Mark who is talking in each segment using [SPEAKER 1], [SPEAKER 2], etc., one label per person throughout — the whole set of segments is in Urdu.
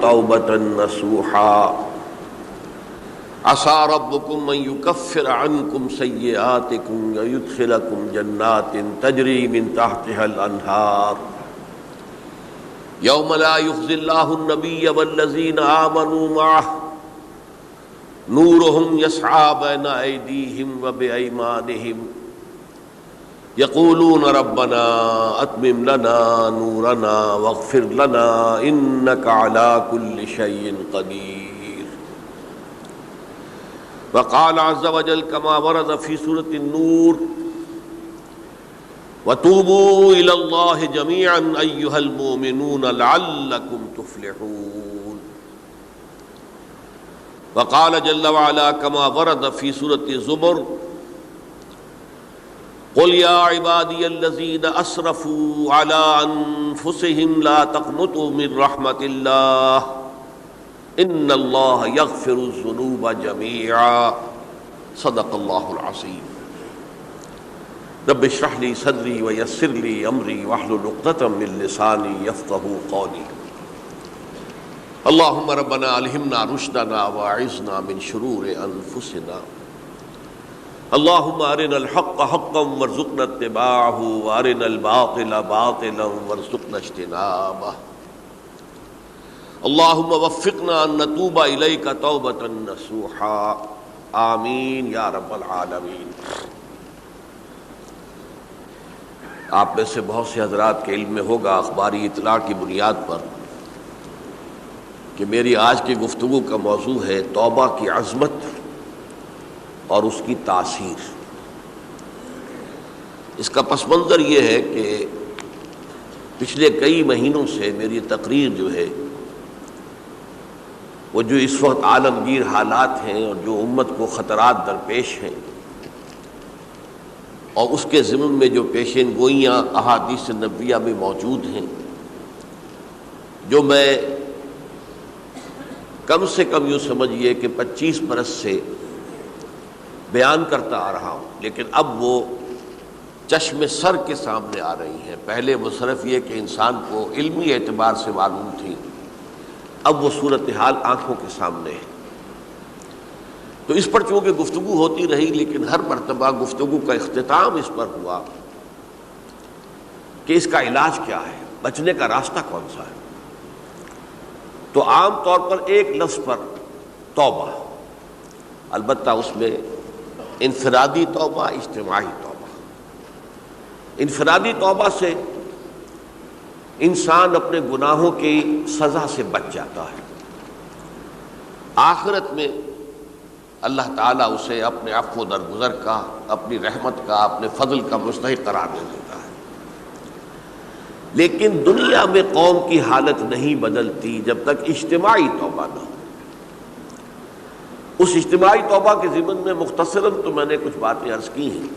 [SPEAKER 1] توبة نصوحا عسى ربكم أن يكفر عنكم سيئاتكم ويدخلكم جنات تجري من تحتها الأنهار يوم لا يخزي الله النبي والذين آمنوا معه نورهم يسعى بين أيديهم وبأيمانهم يقولون ربنا أتمم لنا نورنا واغفر لنا إنك على كل شيء قدير. وقال عز وجل كما ورد في سورة النور وتوبوا إلى الله جميعا أيها المؤمنون لعلكم تفلحون. وقال جل وعلا كما ورد في سورة الزمر قل يا عبادي الذين أسرفوا على أنفسهم لا تقنطوا من رحمة الله إن الله يغفر الذنوب جميعا صدق الله العظيم. رب اشرح لي صدري ويسر لي أمري واحلل عقدة من لساني يفقهوا قولي. اللهم ربنا ألهمنا رشدنا وأعذنا من شرور أنفسنا. اللهم أرنا الحق حقا وارزقنا اتباعه وأرنا الباطل باطلا وارزقنا اجتنابه. اللهم وفقنا أن نتوب إليك توبة نصوحا آمین یا رب العالمین. آپ میں سے بہت سے حضرات کے علم میں ہوگا اخباری اطلاع کی بنیاد پر کہ میری آج کی گفتگو کا موضوع ہے توبہ کی عظمت اور اس کی تاثیر. اس کا پس منظر یہ ہے کہ پچھلے کئی مہینوں سے میری تقریر جو ہے وہ جو اس وقت عالمگیر حالات ہیں اور جو امت کو خطرات درپیش ہیں اور اس کے ضمن میں جو پیشین گوئیاں احادیث نبویہ میں موجود ہیں، جو میں کم سے کم یوں سمجھیے کہ 25 برس سے بیان کرتا آ رہا ہوں، لیکن اب وہ چشم سر کے سامنے آ رہی ہیں. پہلے وہ صرف یہ کہ انسان کو علمی اعتبار سے معلوم تھی، اب وہ صورتحال آنکھوں کے سامنے ہے. تو اس پر چونکہ گفتگو ہوتی رہی، لیکن ہر مرتبہ گفتگو کا اختتام اس پر ہوا کہ اس کا علاج کیا ہے، بچنے کا راستہ کون سا ہے. تو عام طور پر ایک لفظ پر توبہ، البتہ اس میں انفرادی توبہ، اجتماعی توبہ. انفرادی توبہ سے انسان اپنے گناہوں کی سزا سے بچ جاتا ہے. آخرت میں اللہ تعالیٰ اسے اپنے عفو و درگزر کا، اپنی رحمت کا، اپنے فضل کا مستحق قرار دے دیتا ہے. لیکن دنیا میں قوم کی حالت نہیں بدلتی جب تک اجتماعی توبہ نہ ہو. اس اجتماعی توبہ کے ضمن میں مختصراً تو میں نے کچھ باتیں عرض کی ہیں،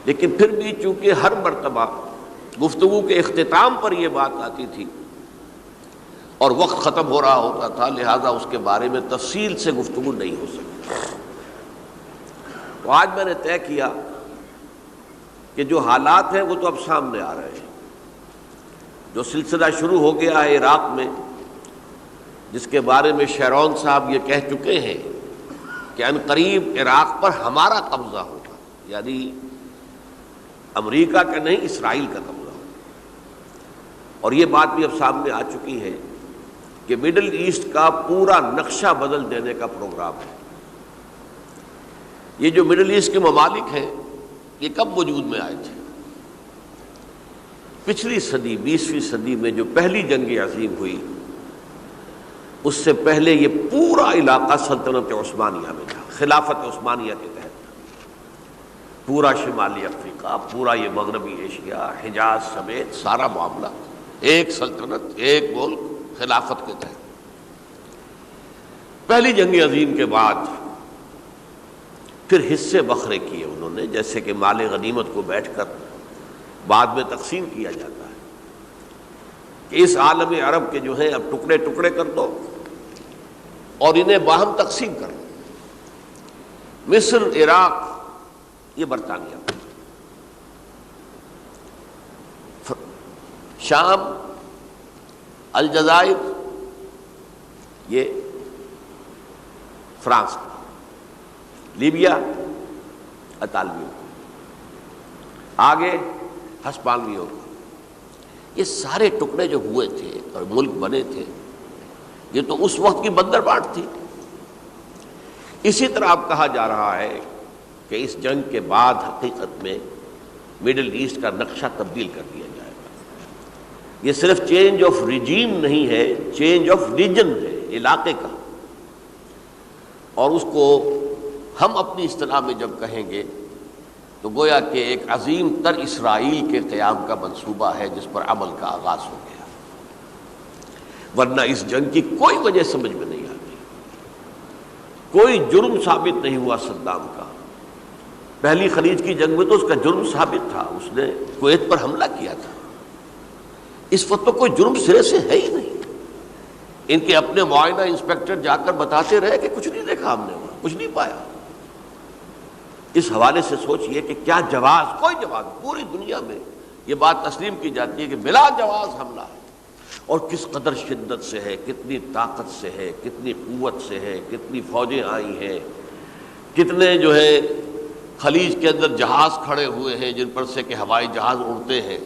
[SPEAKER 1] لیکن پھر بھی چونکہ ہر مرتبہ گفتگو کے اختتام پر یہ بات آتی تھی اور وقت ختم ہو رہا ہوتا تھا، لہذا اس کے بارے میں تفصیل سے گفتگو نہیں ہو سکتی. تو آج میں نے طے کیا کہ جو حالات ہیں وہ تو اب سامنے آ رہے ہیں. جو سلسلہ شروع ہو گیا ہے عراق میں، جس کے بارے میں شیرون صاحب یہ کہہ چکے ہیں کہ عنقریب عراق پر ہمارا قبضہ ہوگا، یعنی امریکہ کا نہیں، اسرائیل کا قبضہ ہوگا. اور یہ بات بھی اب سامنے آ چکی ہے کہ مڈل ایسٹ کا پورا نقشہ بدل دینے کا پروگرام ہے. یہ جو مڈل ایسٹ کے ممالک ہیں یہ کب وجود میں آئے تھے؟ پچھلی صدی، 20ویں صدی میں جو پہلی جنگ عظیم ہوئی، اس سے پہلے یہ پورا علاقہ سلطنت عثمانیہ میں تھا، خلافت عثمانیہ کے تحت. پورا شمالی افریقہ، پورا یہ مغربی ایشیا، حجاز سمیت سارا معاملہ ایک سلطنت، ایک ملک، خلافت کے تحت. پہلی جنگ عظیم کے بعد پھر حصے بکھرے کیے انہوں نے، جیسے کہ مال غنیمت کو بیٹھ کر بعد میں تقسیم کیا جاتا ہے کہ اس عالم عرب کے جو ہیں اب ٹکڑے ٹکڑے کر دو اور انہیں باہم تقسیم کر دو. مصر، عراق یہ برطانیہ، شام، الجزائر یہ فرانس کا، لیبیا اطالویوں کا، آگے ہسپانویوں کا۔ یہ سارے ٹکڑے جو ہوئے تھے اور ملک بنے تھے، یہ تو اس وقت کی بندر بانٹ تھی۔ اسی طرح اب کہا جا رہا ہے کہ اس جنگ کے بعد حقیقت میں مڈل ایسٹ کا نقشہ تبدیل کر دیا جائے گا۔ یہ صرف چینج آف ریجیم نہیں ہے، چینج آف ریجن ہے، علاقے کا۔ اور اس کو ہم اپنی اصطلاح میں جب کہیں گے تو گویا کہ ایک عظیم تر اسرائیل کے قیام کا منصوبہ ہے جس پر عمل کا آغاز ہو گیا، ورنہ اس جنگ کی کوئی وجہ سمجھ میں نہیں آتی۔ کوئی جرم ثابت نہیں ہوا صدام کا۔ پہلی خلیج کی جنگ میں تو اس کا جرم ثابت تھا، اس نے کویت پر حملہ کیا تھا۔ اس وقت تو کوئی جرم سرے سے ہے ہی نہیں۔ ان کے اپنے معائنہ انسپیکٹر جا کر بتاتے رہے کہ کچھ نہیں دیکھا ہم نے، وہاں کچھ نہیں پایا۔ اس حوالے سے سوچئے کہ کیا جواز، کوئی جواز پوری دنیا میں یہ بات تسلیم کی جاتی ہے کہ بلا جواز حملہ ہے، اور کس قدر شدت سے ہے، کتنی طاقت سے ہے، کتنی قوت سے ہے، کتنی فوجیں آئی ہیں، کتنے جو ہے خلیج کے اندر جہاز کھڑے ہوئے ہیں جن پر سے کہ ہوائی جہاز اڑتے ہیں،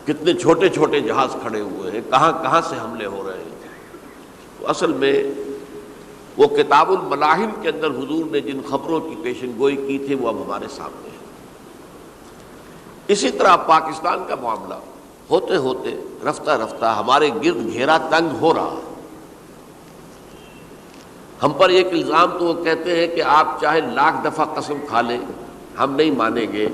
[SPEAKER 1] کتنے چھوٹے چھوٹے جہاز کھڑے ہوئے ہیں، کہاں کہاں سے حملے ہو رہے ہیں۔ تو اصل میں وہ کتاب الملاحم کے اندر حضور نے جن خبروں کی پیشن گوئی کی تھی وہ اب ہمارے سامنے ہے۔ اسی طرح پاکستان کا معاملہ ہوتے ہوتے رفتہ رفتہ ہمارے گرد گھیرا تنگ ہو رہا۔ ہم پر ایک الزام تو وہ کہتے ہیں کہ آپ چاہے لاکھ دفعہ قسم کھا لیں ہم نہیں مانیں گے،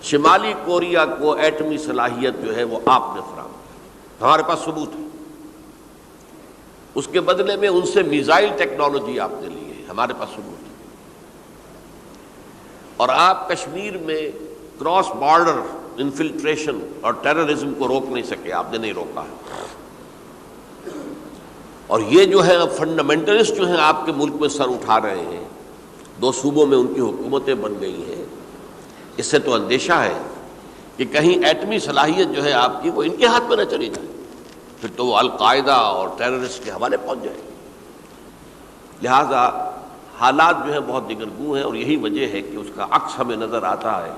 [SPEAKER 1] شمالی کوریا کو ایٹمی صلاحیت جو ہے وہ آپ نے فراہم کی، ہمارے پاس ثبوت ہے۔ اس کے بدلے میں ان سے میزائل ٹیکنالوجی آپ نے لی ہے، ہمارے پاس ثبوت ہے۔ اور آپ کشمیر میں کراس بارڈر انفلٹریشن اور ٹیررزم کو روک نہیں سکے، آپ نے نہیں روکا ہے۔ اور یہ جو ہے فنڈامنٹلسٹ جو ہیں آپ کے ملک میں سر اٹھا رہے ہیں، 2 صوبوں میں ان کی حکومتیں بن گئی ہیں، اس سے تو اندیشہ ہے کہ کہیں ایٹمی صلاحیت جو ہے آپ کی وہ ان کے ہاتھ میں نہ چلی جائے، پھر تو وہ القاعدہ اور ٹیررسٹ کے حوالے پہنچ جائے گی۔ لہٰذا حالات جو ہیں بہت دگرگوں ہیں، اور یہی وجہ ہے کہ اس کا عکس ہمیں نظر آتا ہے۔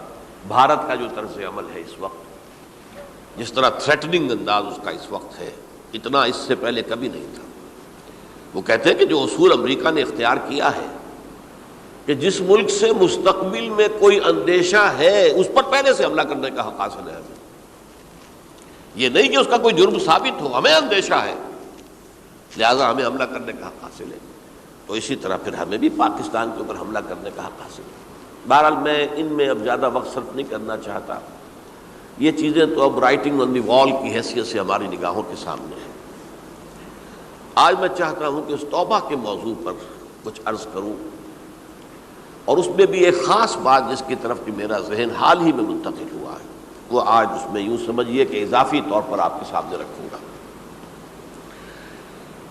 [SPEAKER 1] بھارت کا جو طرز عمل ہے اس وقت، جس طرح تھریٹننگ انداز اس کا اس وقت ہے، اتنا اس سے پہلے کبھی نہیں تھا۔ وہ کہتے ہیں کہ جو اصول امریکہ نے اختیار کیا ہے کہ جس ملک سے مستقبل میں کوئی اندیشہ ہے اس پر پہلے سے حملہ کرنے کا حق حاصل ہے ہمیں، یہ نہیں کہ اس کا کوئی جرم ثابت ہو، ہمیں اندیشہ ہے لہذا ہمیں حملہ کرنے کا حق حاصل ہے، تو اسی طرح پھر ہمیں بھی پاکستان کے اوپر حملہ کرنے کا حق حاصل ہے۔ بہرحال میں ان میں اب زیادہ وقت صرف نہیں کرنا چاہتا، یہ چیزیں تو اب رائٹنگ آن دی وال کی حیثیت سے ہماری نگاہوں کے سامنے ہیں۔ آج میں چاہتا ہوں کہ اس توبہ کے موضوع پر کچھ عرض کروں، اور اس میں بھی ایک خاص بات جس کی طرف کہ میرا ذہن حال ہی میں منتقل ہوا ہے، وہ آج اس میں یوں سمجھیے کہ اضافی طور پر آپ کے سامنے رکھوں گا۔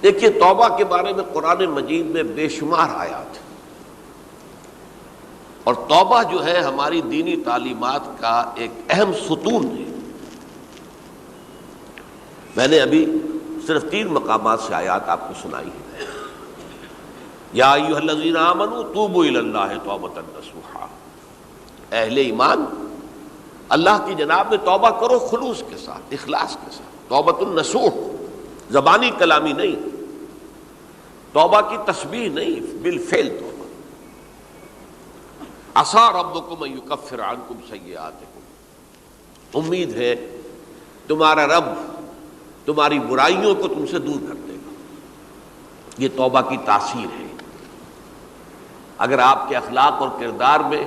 [SPEAKER 1] دیکھیے، توبہ کے بارے میں قرآن مجید میں بے شمار آیات ہیں، اور توبہ جو ہے ہماری دینی تعلیمات کا ایک اہم ستون ہے۔ میں نے ابھی صرف 3 مقامات سے آیات آپ کو سنائی ہے۔ یا ایھا الذین آمنوا توبوا الی اللہ توبۃ نصوحا، اہل ایمان اللہ کی جناب میں توبہ کرو خلوص کے ساتھ، اخلاص کے ساتھ۔ توبۃ النصوح، زبانی کلامی نہیں، توبہ کی تسبیح نہیں، بالفعل توبہ۔ عسیٰ ربکم ان یکفر عنکم سیئاتکم، امید ہے تمہارا رب تمہاری برائیوں کو تم سے دور کر دے گا۔ یہ توبہ کی تاثیر ہے۔ اگر آپ کے اخلاق اور کردار میں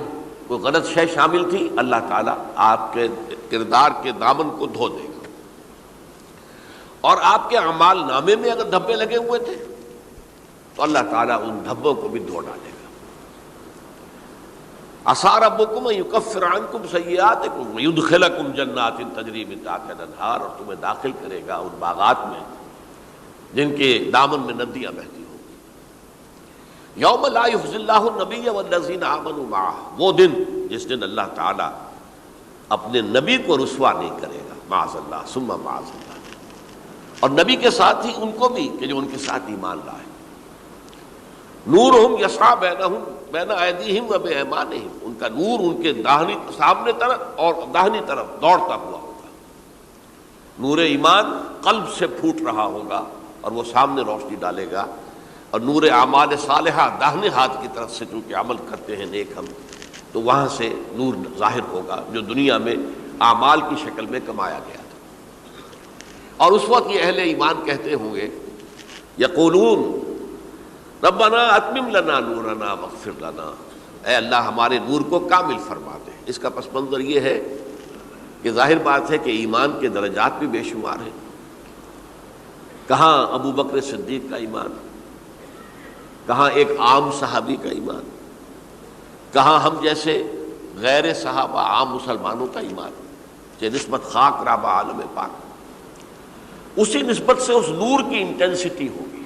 [SPEAKER 1] کوئی غلط شے شامل تھی، اللہ تعالیٰ آپ کے کردار کے دامن کو دھو دے گا، اور آپ کے اعمال نامے میں اگر دھبے لگے ہوئے تھے تو اللہ تعالیٰ ان دھبوں کو بھی دھو ڈالے گا۔ عسیٰ ربکم ان یکفر عنکم سیئاتکم ویدخلکم جنات تجری من تحتہا الانہار، اور تمہیں داخل کرے گا ان باغات میں جن کے دامن میں ندیاں بہتی ہوں گی۔ یوم لا یخزی اللہ النبی والذین آمنوا معہ، وہ دن جس دن اللہ تعالیٰ اپنے نبی کو رسوا نہیں کرے گا، معاذ اللہ ثم معاذ اللہ۔ اور نبی کے ساتھ ہی ان کو بھی کہ جو ان کے ساتھ ایمان لائے. نورہم یسعی بین ایدیہم و بایمانہم، ان کا نور ان کے سامنے طرف اور داہنی طرف دوڑتا ہوا ہوگا. نور ایمان قلب سے پھوٹ رہا ہوگا اور وہ سامنے روشنی ڈالے گا، اور نور اعمال صالحہ داہنے ہاتھ کی طرف سے چونکہ عمل کرتے ہیں نیک ہم، تو وہاں سے نور ظاہر ہوگا جو دنیا میں اعمال کی شکل میں کمایا گیا تھا. اور اس وقت یہ اہل ایمان کہتے ہوں گے یقولون ربنا اتمم لنا نورنا واغفر لنا، اے اللہ ہمارے نور کو کامل فرما دے. اس کا پس منظر یہ ہے کہ ظاہر بات ہے کہ ایمان کے درجات بھی بے شمار ہیں. کہاں ابو بکر صدیق کا ایمان، کہاں ایک عام صحابی کا ایمان، کہاں ہم جیسے غیر صحابہ عام مسلمانوں کا ایمان، کہ نسبت خاک رابع عالم پاک، اسی نسبت سے اس نور کی انٹینسٹی ہوگی.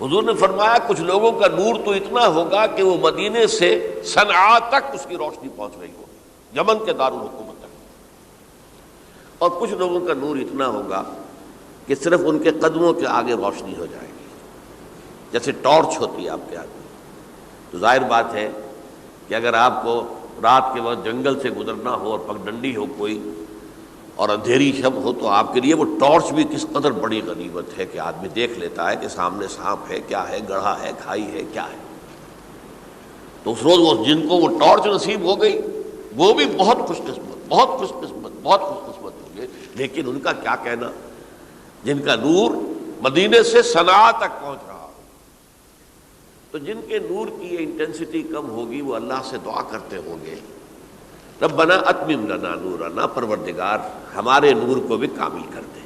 [SPEAKER 1] حضور نے فرمایا کچھ لوگوں کا نور تو اتنا ہوگا کہ وہ مدینے سے صنعاء تک اس کی روشنی پہنچ رہی ہوگی، یمن کے دارالحکومت تک. اور کچھ لوگوں کا نور اتنا ہوگا کہ صرف ان کے قدموں کے آگے روشنی ہو جائے گی، جیسے ٹارچ ہوتی ہے آپ کے ہاتھ میں. تو ظاہر بات ہے کہ اگر آپ کو رات کے وقت جنگل سے گزرنا ہو اور پگڈنڈی ہو کوئی اور اندھیری شب ہو، تو آپ کے لیے وہ ٹارچ بھی کس قدر بڑی غنیمت ہے کہ آدمی دیکھ لیتا ہے کہ سامنے سانپ ہے، کیا ہے، گڑھا ہے، کھائی ہے، کیا ہے. تو اس روز وہ جن کو وہ ٹارچ نصیب ہو گئی وہ بھی بہت خوش قسمت، بہت خوش قسمت، بہت خوش قسمت ہوں گے. لیکن ان کا کیا کہنا جن کا نور مدینے سے صنعاء تک پہنچ رہا ہو. تو جن کے نور کی یہ انٹینسٹی کم ہوگی وہ اللہ سے دعا کرتے ہوں گے ربنا اتمم لنا نورنا، پروردگار ہمارے نور کو بھی کامل کر دے.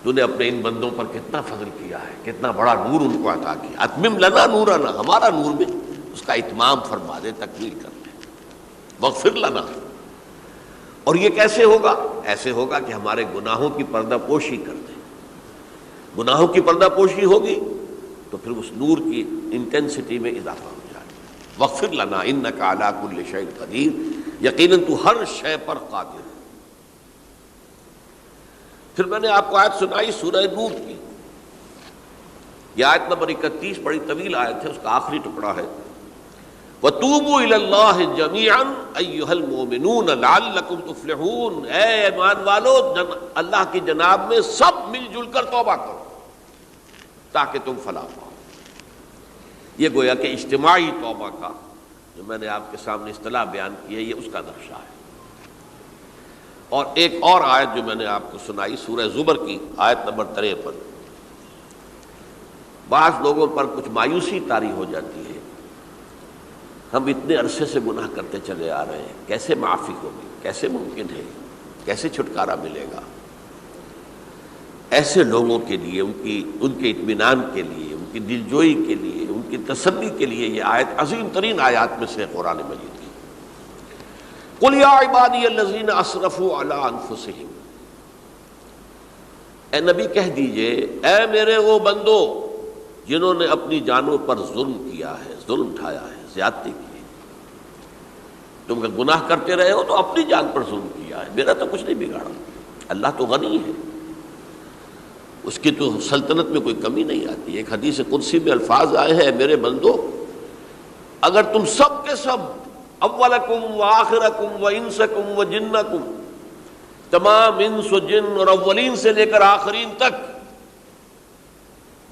[SPEAKER 1] تو نے اپنے ان بندوں پر کتنا فضل کیا ہے، کتنا بڑا نور ان کو عطا کیا. اتمم لنا نورنا، ہمارا نور بھی اس کا اتمام فرما دے، تکمیل کر دے. واغفر لنا، اور یہ کیسے ہوگا؟ ایسے ہوگا کہ ہمارے گناہوں کی پردہ پوشی کر دے. گناہوں کی پردہ پوشی ہوگی تو پھر اس نور کی انٹینسٹی میں اضافہ ہو جائے. واغفر لنا انک علی کل شیء قدیر، یقیناً تو ہر شے پر قادر. پھر میں نے آپ کو آیت سنائی سورہ نور کی، یہ آیت نمبر 31 بڑی طویل آیت ہے، اس کا آخری ٹکڑا ہے وَتُوبُوا إِلَى اللَّهِ جَمِيعًا أَيُّهَا الْمُؤْمِنُونَ لَعَلَّكُمْ تُفْلِحُونَ، اے ایمان والو اللہ کی جناب میں سب مل جل کر توبہ کرو تاکہ تم فلاح پاؤ. یہ گویا کہ اجتماعی توبہ کا جو میں نے آپ کے سامنے اصطلاح بیان کی ہے، یہ اس کا نقشہ ہے. اور ایک اور آیت جو میں نے آپ کو سنائی سورہ زمر کی آیت نمبر 53. بعض لوگوں پر کچھ مایوسی طاری ہو جاتی ہے، ہم اتنے عرصے سے گناہ کرتے چلے آ رہے ہیں، کیسے معافی ہوگی، کیسے ممکن ہے، کیسے چھٹکارا ملے گا. ایسے لوگوں کے لیے ان کے اطمینان کے لیے، ان کی دلجوئی کے لیے، ان کی تسلی کے لیے یہ آیت عظیم ترین آیات میں سے قرآن مجید کی. قل یا عبادی الذین اسرفوا علی انفسہم، اے نبی کہہ دیجئے اے میرے وہ بندو جنہوں نے اپنی جانوں پر ظلم کیا ہے، ظلم اٹھایا ہے، زیادتی کی ہے. تم اگر گناہ کرتے رہے ہو تو اپنی جان پر ظلم کیا ہے، میرا تو کچھ نہیں بگاڑا. اللہ تو غنی ہے، اس کی تو سلطنت میں کوئی کمی نہیں آتی. ایک حدیث قدسی میں الفاظ آئے ہیں میرے بندو اگر تم سب کے سب اولکم و آخرکم و انسکم و جنکم، تمام انس و جن اور اولین سے لے کر آخرین تک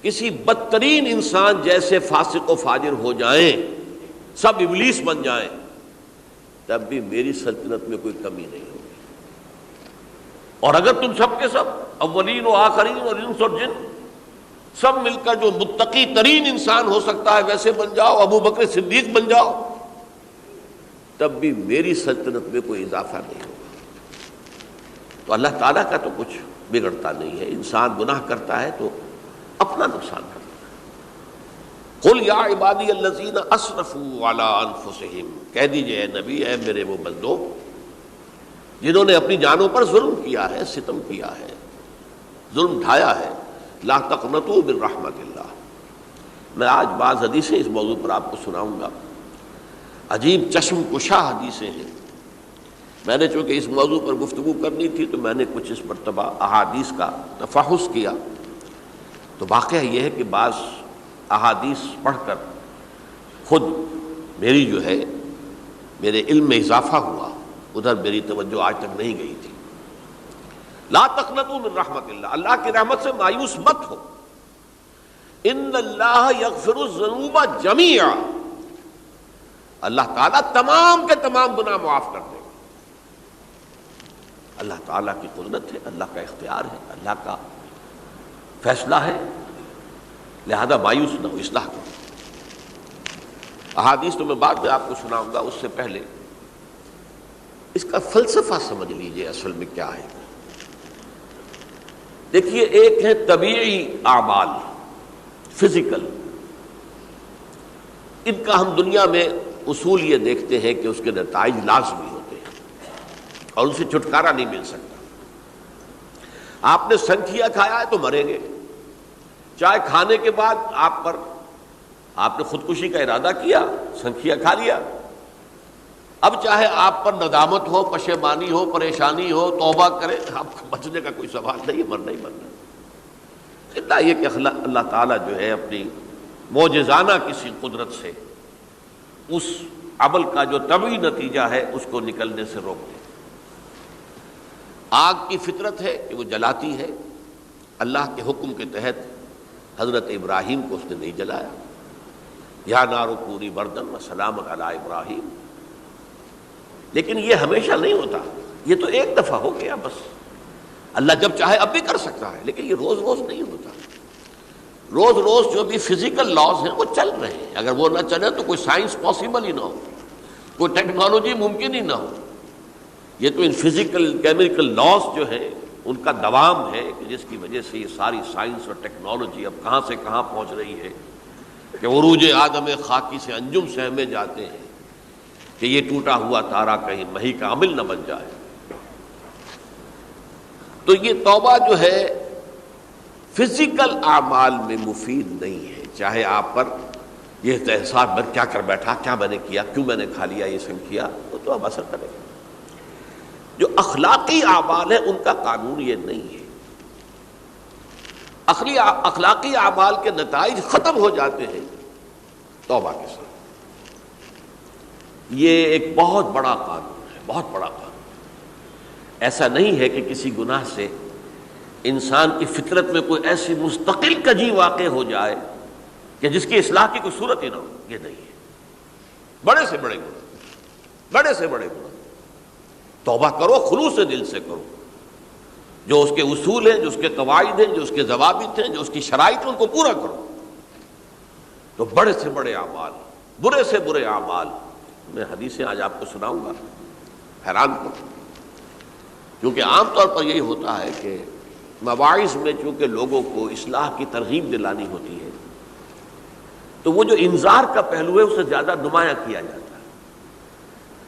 [SPEAKER 1] کسی بدترین انسان جیسے فاسق و فاجر ہو جائیں، سب ابلیس بن جائیں، تب بھی میری سلطنت میں کوئی کمی نہیں ہوگی. اور اگر تم سب کے سب اولین و آخرین اور انس اور جن سب مل کر جو متقی ترین انسان ہو سکتا ہے ویسے بن جاؤ، ابو بکر صدیق بن جاؤ، تب بھی میری سلطنت میں کوئی اضافہ نہیں ہوگا. تو اللہ تعالیٰ کا تو کچھ بگڑتا نہیں ہے. انسان گناہ کرتا ہے تو اپنا نقصان کرتا ہے. قل یا عبادی الذین اسرفوا علی انفسہم، کہہ دیجئے اے نبی اے میرے وہ بندو جنہوں نے اپنی جانوں پر ظلم کیا ہے، ستم کیا ہے، ظلم اٹھایا ہے، لا تقنطوا من رحمت اللہ. میں آج بعض حدیثیں اس موضوع پر آپ کو سناؤں گا، عجیب چشم کشا حدیثیں ہیں میں نے چونکہ اس موضوع پر گفتگو کرنی تھی تو میں نے کچھ اس مرتبہ احادیث کا تفحص کیا، تو واقعہ یہ ہے کہ بعض احادیث پڑھ کر خود میری جو ہے میرے علم میں اضافہ ہوا، ادھر میری توجہ آج تک نہیں گئی تھی۔ لا تقنطوا من رحمت اللہ، اللہ کی رحمت سے مایوس مت ہو۔ ان اللہ یغفر الذنوب جميعا، اللہ تعالیٰ تمام کے تمام گناہ معاف کر دے گا۔ اللہ تعالیٰ کی قدرت ہے، اللہ کا اختیار ہے، اللہ کا فیصلہ ہے، لہذا مایوس نہ ہو، اصلاح کرو۔ احادیث تو میں بعد میں آپ کو سناؤں گا، اس سے پہلے اس کا فلسفہ سمجھ لیجئے اصل میں کیا ہے۔ دیکھیے، ایک ہے طبیعی اعمال، فزیکل، ان کا ہم دنیا میں اصول یہ دیکھتے ہیں کہ اس کے نتائج لازمی ہوتے ہیں اور ان سے چھٹکارا نہیں مل سکتا۔ آپ نے سنکھیا کھایا ہے تو مریں گے، چائے کھانے کے بعد آپ نے خودکشی کا ارادہ کیا، سنکھیا کھا لیا، اب چاہے آپ پر ندامت ہو، پشیمانی ہو، پریشانی ہو، توبہ کرے، آپ کو بچنے کا کوئی سوال نہیں، مرنا ہی مرنا۔ اتنا یہ کہ اللہ تعالیٰ جو ہے اپنی معجزانہ کسی قدرت سے اس عمل کا جو طبعی نتیجہ ہے اس کو نکلنے سے روک دے۔ آگ کی فطرت ہے کہ وہ جلاتی ہے، اللہ کے حکم کے تحت حضرت ابراہیم کو اس نے نہیں جلایا، یا نار کونی بردن وسلام علی ابراہیم۔ لیکن یہ ہمیشہ نہیں ہوتا، یہ تو ایک دفعہ ہو گیا بس۔ اللہ جب چاہے اب بھی کر سکتا ہے، لیکن یہ روز روز نہیں ہوتا۔ روز روز جو بھی فزیکل لاز ہیں وہ چل رہے ہیں، اگر وہ نہ چلے تو کوئی سائنس پاسبل ہی نہ ہو، کوئی ٹیکنالوجی ممکن ہی نہ ہو۔ یہ تو ان فزیکل کیمیکل لاز جو ہیں ان کا دوام ہے کہ جس کی وجہ سے یہ ساری سائنس اور ٹیکنالوجی اب کہاں سے کہاں پہنچ رہی ہے کہ عروج آدم خاکی سے انجم سہمے جاتے ہیں کہ یہ ٹوٹا ہوا تارا کہیں مہی کا عامل نہ بن جائے۔ تو یہ توبہ جو ہے فزیکل اعمال میں مفید نہیں ہے، چاہے آپ پر یہ احساس میں کیا کر بیٹھا، کیا میں نے کیا، کیوں میں نے کھا لیا یہ سنکھیا، تو اب اثر کرے گا۔ جو اخلاقی اعمال ہیں ان کا قانون یہ نہیں ہے۔ اخلاقی اعمال کے نتائج ختم ہو جاتے ہیں توبہ کے ساتھ۔ یہ ایک بہت بڑا قانون ہے، بہت بڑا قانون۔ ایسا نہیں ہے کہ کسی گناہ سے انسان کی فطرت میں کوئی ایسی مستقل کجی واقع ہو جائے کہ جس کی اصلاح کی کوئی صورت ہی نہ ہو، یہ نہیں ہے۔ بڑے سے بڑے گناہ، بڑے سے بڑے گناہ توبہ کرو، خلوص دل سے کرو، جو اس کے اصول ہیں، جو اس کے قواعد ہیں، جو اس کے ضوابط ہیں، جو اس کی شرائط ہیں، ان کو پورا کرو۔ تو بڑے سے بڑے اعمال، برے سے برے اعمال، میں حدیثیں آج آپ کو سناؤں گا، حیران کو، کیونکہ عام طور پر یہی ہوتا ہے کہ مواعظ میں چونکہ لوگوں کو اصلاح کی ترغیب دلانی ہوتی ہے تو وہ جو انذار کا پہلو ہے اسے زیادہ نمایاں کیا جاتا ہے۔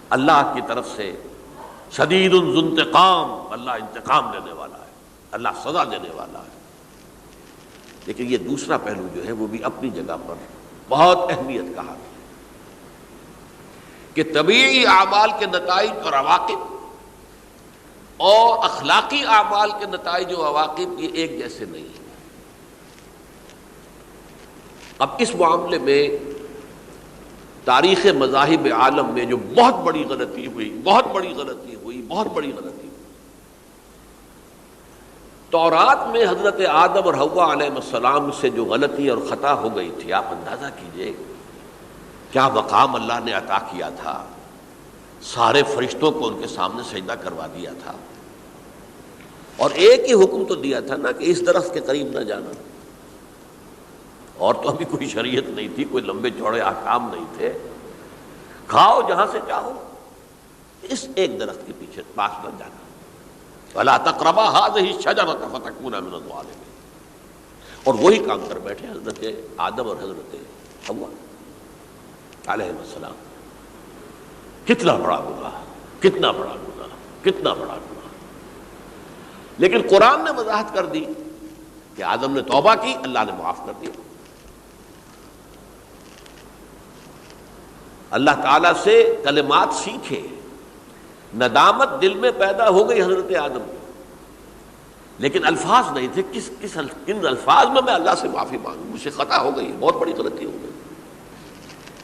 [SPEAKER 1] اللہ کی طرف سے شدید ذو انتقام، اللہ انتقام لینے والا ہے، اللہ سزا دینے والا ہے۔ لیکن یہ دوسرا پہلو جو ہے وہ بھی اپنی جگہ پر بہت اہمیت کا حامل ہے کہ طبیعی اعمال کے نتائج اور عواقب اور اخلاقی اعمال کے نتائج و عواقب یہ ایک جیسے نہیں ہیں۔ اب اس معاملے میں تاریخ مذاہب عالم میں جو بہت بڑی غلطی ہوئی، بہت بڑی غلطی ہوئی، بہت بڑی غلطی ہوئی، تورات میں حضرت آدم اور حوا علیہ السلام سے جو غلطی اور خطا ہو گئی تھی، آپ اندازہ کیجئے کیا مقام اللہ نے عطا کیا تھا، سارے فرشتوں کو ان کے سامنے سجدہ کروا دیا تھا، اور ایک ہی حکم تو دیا تھا نا کہ اس درخت کے قریب نہ جانا، اور تو ابھی کوئی شریعت نہیں تھی، کوئی لمبے چوڑے احکام نہیں تھے، کھاؤ جہاں سے چاہو، اس ایک درخت کے پیچھے پاس نہ جانا، وَلَا تَقْرَبَا هَٰذِهِ الشَّجَرَةَ فَتَكُونَا مِنَ الظَّالِمِينَ۔ اور وہی کام کر بیٹھے حضرت آدم اور حضرت حوا علیہ السلام۔ کتنا بڑا گناہ، کتنا بڑا گناہ، کتنا بڑا گناہ۔ لیکن قرآن نے وضاحت کر دی کہ آدم نے توبہ کی، اللہ نے معاف کر دیا۔ اللہ تعالیٰ سے کلمات سیکھے، ندامت دل میں پیدا ہو گئی حضرت آدم کو، لیکن الفاظ نہیں تھے، کن الفاظ میں اللہ سے معافی مانگوں، مجھ سے خطا ہو گئی، بہت بڑی غلطی ہو گئی۔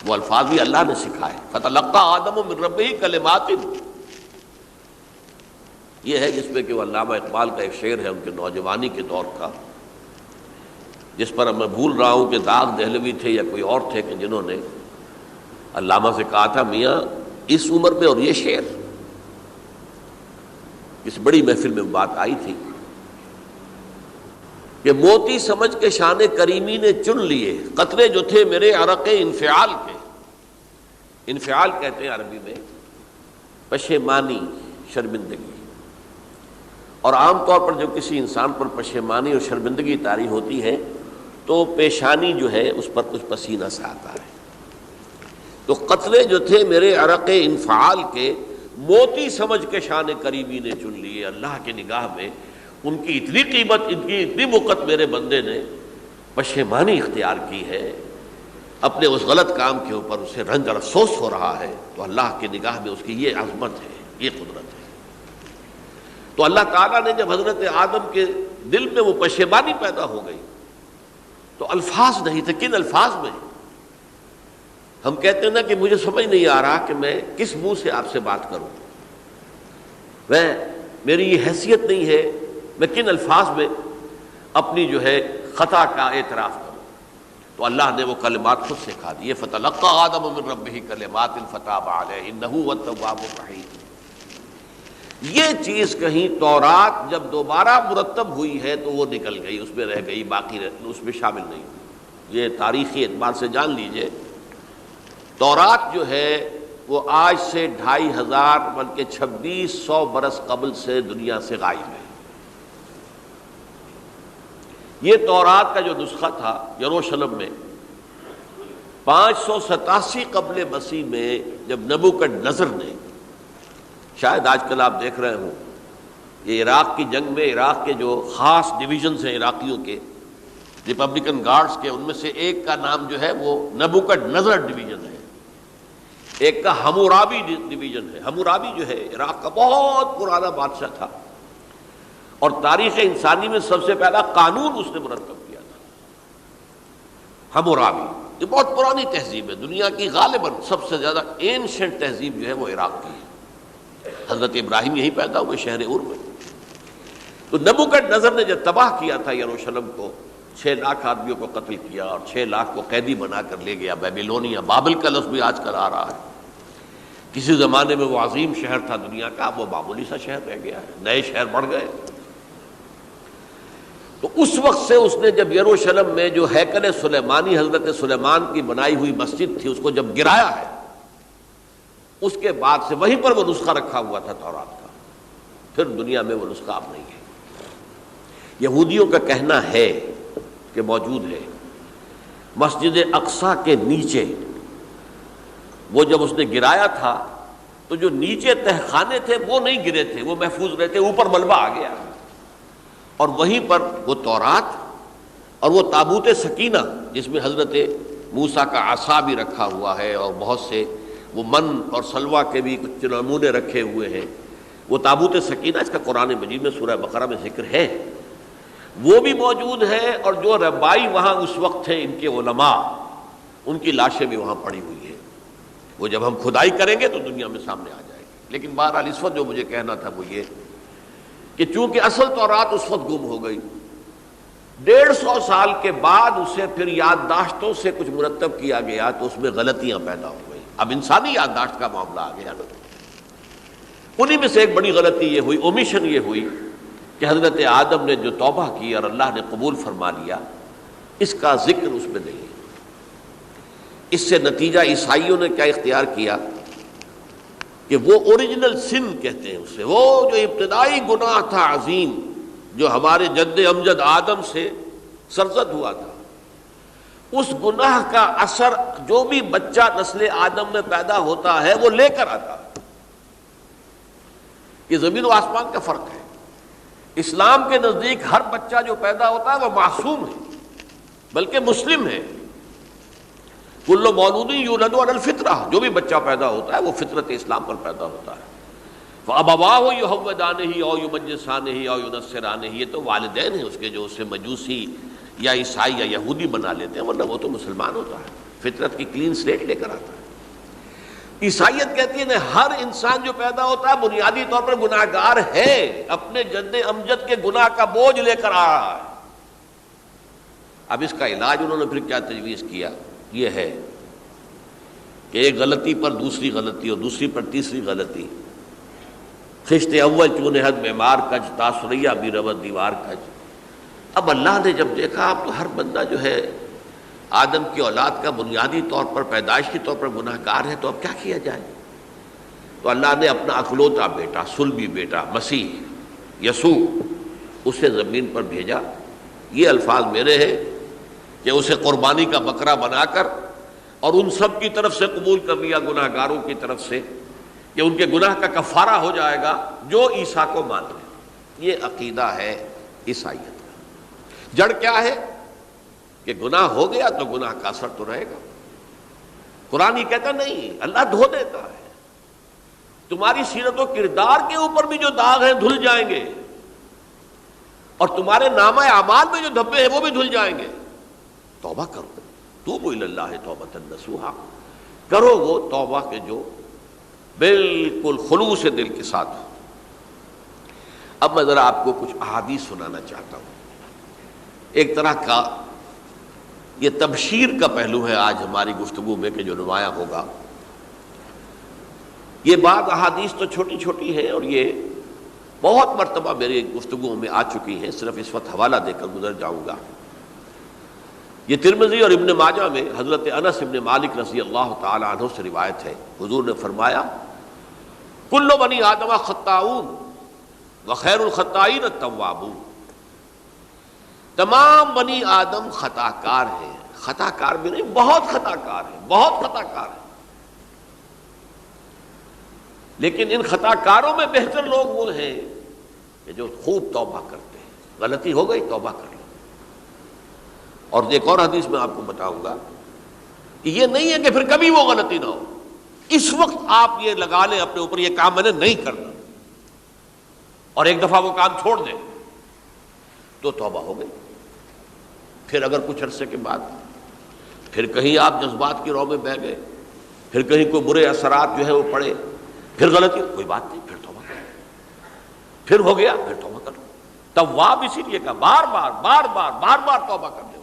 [SPEAKER 1] وہ الفاظ بھی اللہ نے سکھائے، فتلقى آدم من ربہ کلمات، یہ ہے جس میں کہ وہ علامہ اقبال کا ایک شعر ہے ان کے نوجوانی کے دور کا، جس پر میں بھول رہا ہوں کہ داغ دہلوی تھے یا کوئی اور تھے کہ جنہوں نے علامہ سے کہا تھا میاں اس عمر میں اور یہ شعر، اس بڑی محفل میں بات آئی تھی کہ موتی سمجھ کے شان کریمی نے چن لیے قطرے جو تھے میرے عرق انفعال کے۔ انفعال کہتے ہیں عربی میں پشیمانی، شرمندگی، اور عام طور پر جب کسی انسان پر پشیمانی اور شرمندگی طاری ہوتی ہے تو پیشانی جو ہے اس پر کچھ پسینہ سا آتا ہے۔ تو قطرے جو تھے میرے عرق انفعال کے موتی سمجھ کے شان کریمی نے چن لیے، اللہ کی نگاہ میں ان کی اتنی قیمت، ان کی اتنی وقت میرے بندے نے پشیمانی اختیار کی ہے اپنے اس غلط کام کے اوپر، اسے رنج اور افسوس ہو رہا ہے، تو اللہ کی نگاہ میں اس کی یہ عظمت ہے، یہ قدرت ہے۔ تو اللہ تعالیٰ نے جب حضرت آدم کے دل میں وہ پشیمانی پیدا ہو گئی تو الفاظ نہیں تھے، کن الفاظ میں؟ ہم کہتے ہیں نا کہ مجھے سمجھ نہیں آ رہا کہ میں کس منہ سے آپ سے بات کروں، میری یہ حیثیت نہیں ہے، میں کن الفاظ میں اپنی جو ہے خطا کا اعتراف کروں۔ تو اللہ نے وہ کلمات خود سکھا دیے، فَتَلَقَّى آدَمُ مِن رَبِّهِ كَلِمَاتٍ فَتَابَ عَلَيْهِ إِنَّهُ هُوَ التَّوَّابُ الرَّحِيمُ۔ یہ چیز کہیں تورات جب دوبارہ مرتب ہوئی ہے تو وہ نکل گئی، اس میں رہ گئی، باقی اس میں شامل نہیں ہوئی۔ یہ تاریخی اعتبار سے جان لیجئے، تورات جو ہے وہ آج سے 2500 بلکہ 2600 برس قبل سے دنیا سے غائب ہے۔ یہ تورات کا جو نسخہ تھا یروشلم میں 587 قبل مسیح میں جب نبوکدنضر نے، شاید آج کل آپ دیکھ رہے ہوں یہ عراق کی جنگ میں عراق کے جو خاص ڈویژنز ہیں عراقیوں کے، ریپبلکن گارڈز کے، ان میں سے ایک کا نام جو ہے وہ نبوکدنضر ڈویژن ہے، ایک کا حمورابی ڈویژن ہے۔ حمورابی جو ہے عراق کا بہت پرانا بادشاہ تھا اور تاریخ انسانی میں سب سے پہلا قانون اس نے مرتب کیا تھا، حمورابی۔ یہ بہت پرانی تہذیب ہے، دنیا کی غالباً سب سے زیادہ اینشنٹ تہذیب جو ہے وہ عراق کی ہے۔ حضرت ابراہیم یہی پیدا ہوئے شہر عور میں۔ تو نبوکدنضر نے جب تباہ کیا تھا یروشلم کو، 6 لاکھ آدمیوں کو قتل کیا اور 6 لاکھ کو قیدی بنا کر لے گیا بیبیلونیا، بابل کا لفظ بھی آج کل آ رہا ہے۔ کسی زمانے میں وہ عظیم شہر تھا دنیا کا، اب وہ معمولی سا شہر رہ گیا ہے، نئے شہر بڑھ گئے۔ تو اس وقت سے اس نے جب یروشلم میں جو ہیکل سلیمانی حضرت سلیمان کی بنائی ہوئی مسجد تھی اس کو جب گرایا ہے، اس کے بعد سے وہیں پر وہ نسخہ رکھا ہوا تھا تورات کا، پھر دنیا میں وہ نسخہ اب نہیں ہے۔ یہودیوں کا کہنا ہے کہ موجود ہے مسجد اقصیٰ کے نیچے، وہ جب اس نے گرایا تھا تو جو نیچے تہخانے تھے وہ نہیں گرے تھے، وہ محفوظ رہتے، اوپر ملبہ آ گیا، اور وہیں پر وہ تورات اور وہ تابوت سکینہ جس میں حضرت موسیٰ کا عصا بھی رکھا ہوا ہے اور بہت سے وہ من اور سلوہ کے بھی کچھ نمونے رکھے ہوئے ہیں، وہ تابوت سکینہ اس کا قرآن مجید میں سورہ بقرہ میں ذکر ہے، وہ بھی موجود ہے، اور جو ربائی وہاں اس وقت تھے ان کے علماء، ان کی لاشیں بھی وہاں پڑی ہوئی ہیں۔ وہ جب ہم کھدائی کریں گے تو دنیا میں سامنے آ جائے گی۔ لیکن بہرحال اس وقت جو مجھے کہنا تھا وہ یہ کہ چونکہ اصل تورات اس وقت گم ہو گئی، 150 سال کے بعد اسے پھر یادداشتوں سے کچھ مرتب کیا گیا تو اس میں غلطیاں پیدا ہو گئی۔ اب انسانی یادداشت کا معاملہ آ گیا نا، انہی میں سے ایک بڑی غلطی یہ ہوئی، اومیشن یہ ہوئی کہ حضرت آدم نے جو توبہ کی اور اللہ نے قبول فرما لیا، اس کا ذکر اس میں نہیں ہے۔ اس سے نتیجہ عیسائیوں نے کیا اختیار کیا کہ وہ اوریجنل سن کہتے ہیں اسے، وہ جو ابتدائی گناہ تھا عظیم جو ہمارے جد امجد آدم سے سرزد ہوا تھا، اس گناہ کا اثر جو بھی بچہ نسل آدم میں پیدا ہوتا ہے وہ لے کر آتا ہے۔ یہ زمین و آسمان کا فرق ہے۔ اسلام کے نزدیک ہر بچہ جو پیدا ہوتا ہے وہ معصوم ہے، بلکہ مسلم ہے۔ کل مولود یولد علی الفطرہ، جو بھی بچہ پیدا ہوتا ہے وہ فطرت اسلام پر پیدا ہوتا ہے۔ فَأَبَوَاهُ يُهَوِّدَانِهِ أَوْ يُمَجِّسَانِهِ أَوْ يُنَصِّرَانِهِ، یہ تو والدین ہیں اس کے جو اسے مجوسی یا عیسائی یا یہودی بنا لیتے ہیں، ورنہ وہ تو مسلمان ہوتا ہے، فطرت کی کلین سلیٹ لے کر آتا ہے۔ عیسائیت کہتی ہے کہ ہر انسان جو پیدا ہوتا ہے بنیادی طور پر گناہگار ہے، اپنے جد امجد کے گناہ کا بوجھ لے کر آ رہا ہے۔ اب اس کا علاج انہوں نے پھر کیا تجویز کیا، یہ ہے کہ ایک غلطی پر دوسری غلطی اور دوسری پر تیسری غلطی، خشت اول چون حد معمار کج، تاثریہ بھی رود دیوار کج۔ اب اللہ نے جب دیکھا اب تو ہر بندہ جو ہے آدم کی اولاد کا بنیادی طور پر پیدائشی طور پر گناہ گار ہے، تو اب کیا کیا جائے؟ تو اللہ نے اپنا اکلوتا بیٹا، صلبی بیٹا مسیح یسوع اسے زمین پر بھیجا۔ یہ الفاظ میرے ہیں کہ اسے قربانی کا بکرا بنا کر اور ان سب کی طرف سے قبول کر لیا، گناہ گاروں کی طرف سے، کہ ان کے گناہ کا کفارہ ہو جائے گا جو عیسیٰ کو مان لے۔ یہ عقیدہ ہے عیسائیت کا۔ جڑ کیا ہے کہ گناہ ہو گیا تو گناہ کا اثر تو رہے گا۔ قرآن ہی کہتا نہیں، اللہ دھو دیتا ہے، تمہاری سیرت و کردار کے اوپر بھی جو داغ ہیں دھل جائیں گے، اور تمہارے نامہ اعمال میں جو دھبے ہیں وہ بھی دھل جائیں گے۔ توبہ کرو، توبوا الی اللہ توبۃ نصوحا، کرو وہ توبہ کے جو بالکل خلوص دل کے ساتھ۔ اب میں ذرا آپ کو کچھ احادیث سنانا چاہتا ہوں۔ ایک طرح کا یہ تبشیر کا پہلو ہے آج ہماری گفتگو میں کہ جو نمایاں ہوگا۔ یہ بعض احادیث تو چھوٹی چھوٹی ہیں اور یہ بہت مرتبہ میری گفتگو میں آ چکی ہیں، صرف اس وقت حوالہ دے کر گزر جاؤں گا۔ یہ ترمذی اور ابن ماجہ میں حضرت انس ابن مالک رضی اللہ تعالی عنہ سے روایت ہے، حضور نے فرمایا کل بنی آدم خطاؤون وخیر الخطائین التوابون، تمام بنی آدم خطا کار ہیں، خطا کار بھی نہیں، بہت خطا کار ہیں، بہت خطا کار ہیں، لیکن ان خطا کاروں میں بہتر لوگ وہ ہیں کہ جو خوب توبہ کرتے ہیں، غلطی ہو گئی توبہ کر لو۔ اور ایک اور حدیث میں آپ کو بتاؤں گا کہ یہ نہیں ہے کہ پھر کبھی وہ غلطی نہ ہو، اس وقت آپ یہ لگا لیں اپنے اوپر یہ کام میں نے نہیں کرنا، اور ایک دفعہ وہ کام چھوڑ دیں تو توبہ ہو گئی۔ پھر اگر کچھ عرصے کے بعد پھر کہیں آپ جذبات کی رو میں بہہ گئے، پھر کہیں کوئی برے اثرات جو ہے وہ پڑے، پھر غلطی، کوئی بات نہیں، پھر توبہ کرو، پھر ہو گیا پھر توبہ کرو۔ تواب اسی لیے کہا بار بار بار بار بار بار توبہ کرنے والے۔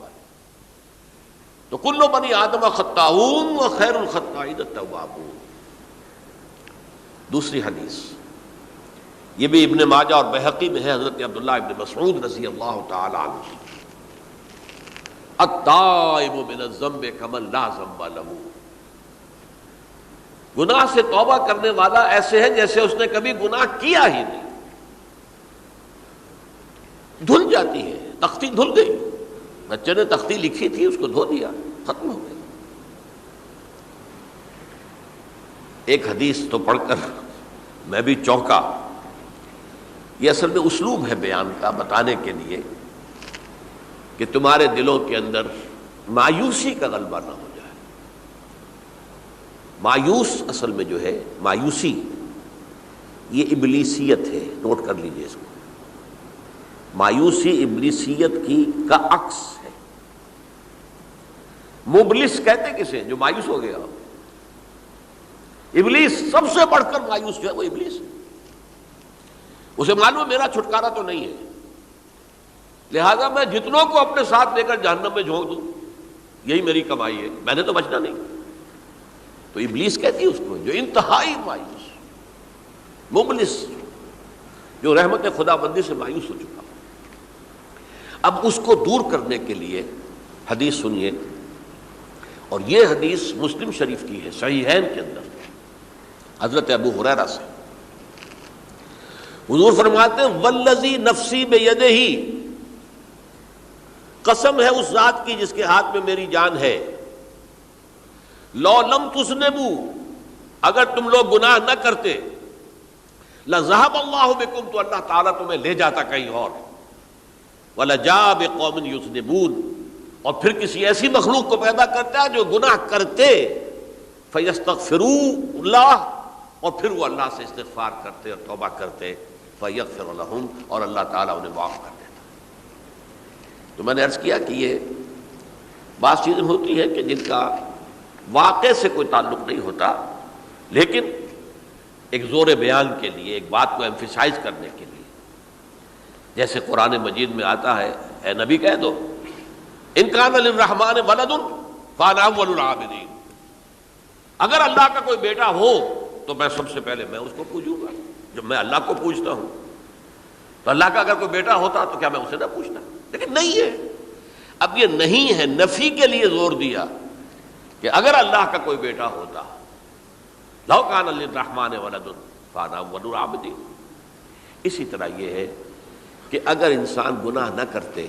[SPEAKER 1] تو کل بنی آدم خطاؤون وخیر الخطائین التوابون۔ دوسری حدیث یہ بھی ابن ماجہ اور بہقی میں ہے، حضرت عبداللہ ابن مسعود رضی اللہ تعالی عنہ، التائب من الذنب کمن لا ذنب له، گناہ سے توبہ کرنے والا ایسے ہے جیسے اس نے کبھی گناہ کیا ہی نہیں۔ دھل جاتی ہے، تختی دھل گئی، بچے نے تختی لکھی تھی اس کو دھو دیا، ختم ہو گئی۔ ایک حدیث تو پڑھ کر میں بھی چونکا، یہ اصل میں اسلوب ہے بیان کا، بتانے کے لیے کہ تمہارے دلوں کے اندر مایوسی کا غلبہ نہ ہو جائے۔ مایوس اصل میں جو ہے مایوسی یہ ابلیسیت ہے، نوٹ کر لیجئے اس کو۔ مایوسی ابلیسیت کی کا عکس ہے۔ مبلس کہتے کسے جو مایوس ہو گیا؟ ابلیس سب سے بڑھ کر مایوس جو ہے وہ ابلیس ہے۔ اسے معلوم ہے میرا چھٹکارا تو نہیں ہے، لہذا میں جتنوں کو اپنے ساتھ لے کر جہنم میں جھونک دوں یہی میری کمائی ہے، میں نے تو بچنا نہیں۔ تو ابلیس کہتی ہے اس کو جو انتہائی مایوس، مبلس، جو رحمت خدا بندی سے مایوس ہو چکا۔ اب اس کو دور کرنے کے لیے حدیث سنیے، اور یہ حدیث مسلم شریف کی ہے، صحیحین کے اندر، حضرت ابو ہریرہ سے۔ حضور فرماتے ہیں والذی نفسی بیدہ، قسم ہے اس ذات کی جس کے ہاتھ میں میری جان ہے، لو لم تذنبوا، اگر تم لوگ گناہ نہ کرتے، لذهب اللہ بکم، تو اللہ تعالیٰ تمہیں لے جاتا کہیں اور، وَلَجَاءَ بِقَوْمٍ يُذْنِبُونَ، اور پھر کسی ایسی مخلوق کو پیدا کرتا ہے جو گناہ کرتے، فَيَسْتَغْفِرُوا اللَّهَ، اور پھر وہ اللہ سے استغفار کرتے اور توبہ کرتے فَيَغْفِرُ لَهُمْ، اور اللہ تعالیٰ انہیں معاف کر دیتا۔ تو میں نے عرض کیا کہ یہ بعض چیزیں ہوتی ہیں کہ جن کا واقع سے کوئی تعلق نہیں ہوتا، لیکن ایک زور بیان کے لیے، ایک بات کو ایمفیسائز کرنے کے لیے، جیسے قرآن مجید میں آتا ہے، اے نبی کہہ دو ان کان للرحمن ولد فانا اول العابدین، اگر اللہ کا کوئی بیٹا ہو تو میں سب سے پہلے میں اس کو پوجوں گا۔ جب میں اللہ کو پوجتا ہوں تو اللہ کا اگر کوئی بیٹا ہوتا تو کیا میں اسے نہ پوچھتا؟ لیکن نہیں ہے۔ اب یہ نہیں ہے، نفی کے لیے زور دیا کہ اگر اللہ کا کوئی بیٹا ہوتا، لو کان للرحمن ولد فانا اول العابدین۔ اسی طرح یہ ہے کہ اگر انسان گناہ نہ کرتے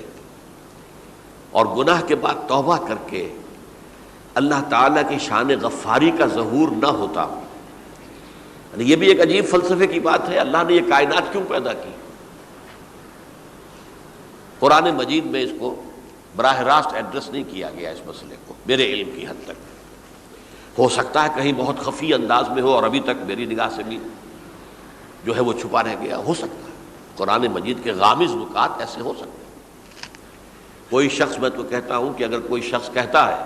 [SPEAKER 1] اور گناہ کے بعد توبہ کر کے اللہ تعالیٰ کی شان غفاری کا ظہور نہ ہوتا، یعنی یہ بھی ایک عجیب فلسفے کی بات ہے، اللہ نے یہ کائنات کیوں پیدا کی؟ قرآن مجید میں اس کو براہ راست ایڈریس نہیں کیا گیا اس مسئلے کو، میرے علم کی حد تک۔ ہو سکتا ہے کہیں بہت خفی انداز میں ہو اور ابھی تک میری نگاہ سے بھی جو ہے وہ چھپا رہ گیا، ہو سکتا ہے قرآن مجید کے غامض نکات ایسے ہو سکتے ہیں۔ کوئی شخص، میں تو کہتا ہوں کہ اگر کوئی شخص کہتا ہے،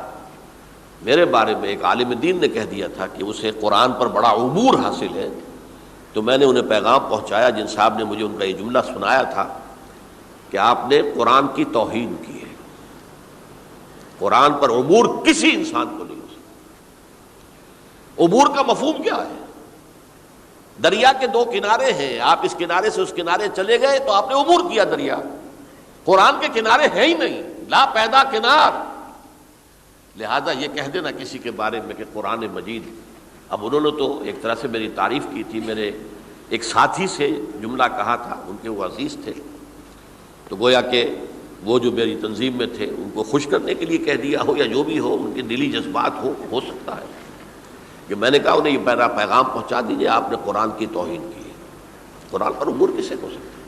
[SPEAKER 1] میرے بارے میں ایک عالم دین نے کہہ دیا تھا کہ اسے قرآن پر بڑا عبور حاصل ہے، تو میں نے انہیں پیغام پہنچایا، جن صاحب نے مجھے ان کا یہ جملہ سنایا تھا کہ آپ نے قرآن کی توہین کی ہے، قرآن پر عبور کسی انسان کو نہیں ہو سکتا۔ عبور کا مفہوم کیا ہے؟ دریا کے دو کنارے ہیں، آپ اس کنارے سے اس کنارے چلے گئے تو آپ نے عبور کیا دریا۔ قرآن کے کنارے ہیں ہی نہیں، لا پیدا کنار۔ لہذا یہ کہہ دینا کسی کے بارے میں کہ قرآن مجید، اب انہوں نے تو ایک طرح سے میری تعریف کی تھی، میرے ایک ساتھی سے جملہ کہا تھا، ان کے وہ عزیز تھے، تو گویا کہ وہ جو میری تنظیم میں تھے ان کو خوش کرنے کے لیے کہہ دیا ہو یا جو بھی ہو، ان کے دلی جذبات ہو سکتا ہے کہ میں نے کہا انہیں یہ میرا پیغام پہنچا دیجیے، آپ نے قرآن کی توہین کی ہے۔ قرآن پر عبور کسے ہو سکتا ہے؟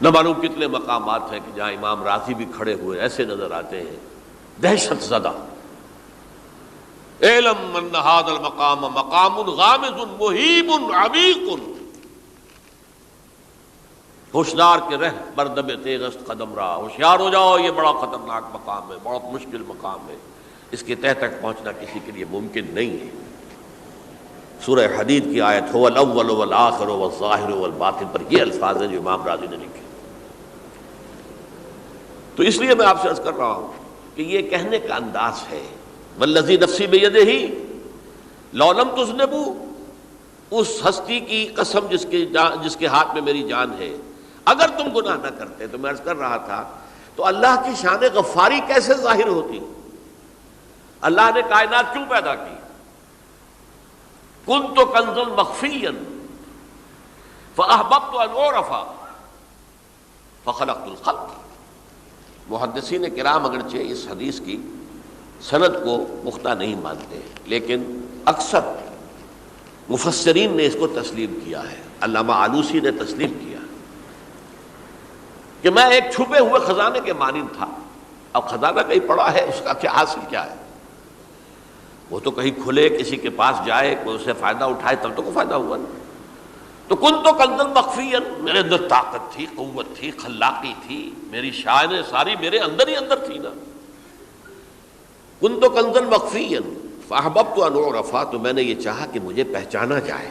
[SPEAKER 1] نہ معلوم کتنے مقامات ہیں کہ جہاں امام راضی بھی کھڑے ہوئے ایسے نظر آتے ہیں، دہشت زدہ، اعلم ان ھذا المقام مقام غامض مہیب عمیق، ہوشیار کے رہ بردم تیغست قدم را، ہوشیار ہو جاؤ، یہ بڑا خطرناک مقام ہے، بہت مشکل مقام ہے، اس کے تہ تک پہنچنا کسی کے لیے ممکن نہیں ہے۔ سورہ حدید کی آیت هو الاول والآخر والظاہر والباطن پر یہ الفاظ ہیں جو امام راضی نے لکھے۔ تو اس لیے میں آپ سے عرض کر رہا ہوں کہ یہ کہنے کا انداز ہے، والذی نفسی بیدہ لو لم تذنبوا، اس ہستی کی قسم جس کے ہاتھ میں میری جان ہے، اگر تم گناہ نہ کرتے، تو میں عرض کر رہا تھا تو اللہ کی شان غفاری کیسے ظاہر ہوتی؟ اللہ نے کائنات کیوں پیدا کی؟ کنت کنزا مخفیا فاحببت ان اعرف فخلقت الخلق۔ محدثین کرام اگرچہ اس حدیث کی سند کو پختہ نہیں مانتے، لیکن اکثر مفسرین نے اس کو تسلیم کیا ہے۔ علامہ آلوسی نے تسلیم کیا کہ میں ایک چھپے ہوئے خزانے کے مانند تھا۔ اب خزانہ کہیں پڑا ہے، اس کا کیا حاصل کیا ہے؟ وہ تو کہیں کھلے، کسی کے پاس جائے، کوئی اسے فائدہ اٹھائے تب تو کوئی فائدہ ہوا نا۔ تو کن تو کنزا مخفیا، میرے اندر طاقت تھی، قوت تھی، خلاقی تھی، میری شان ساری میرے اندر ہی اندر تھی نا۔ کن تو کنزا مخفیا فاحببت ان اعرف، تو میں نے یہ چاہا کہ مجھے پہچانا جائے۔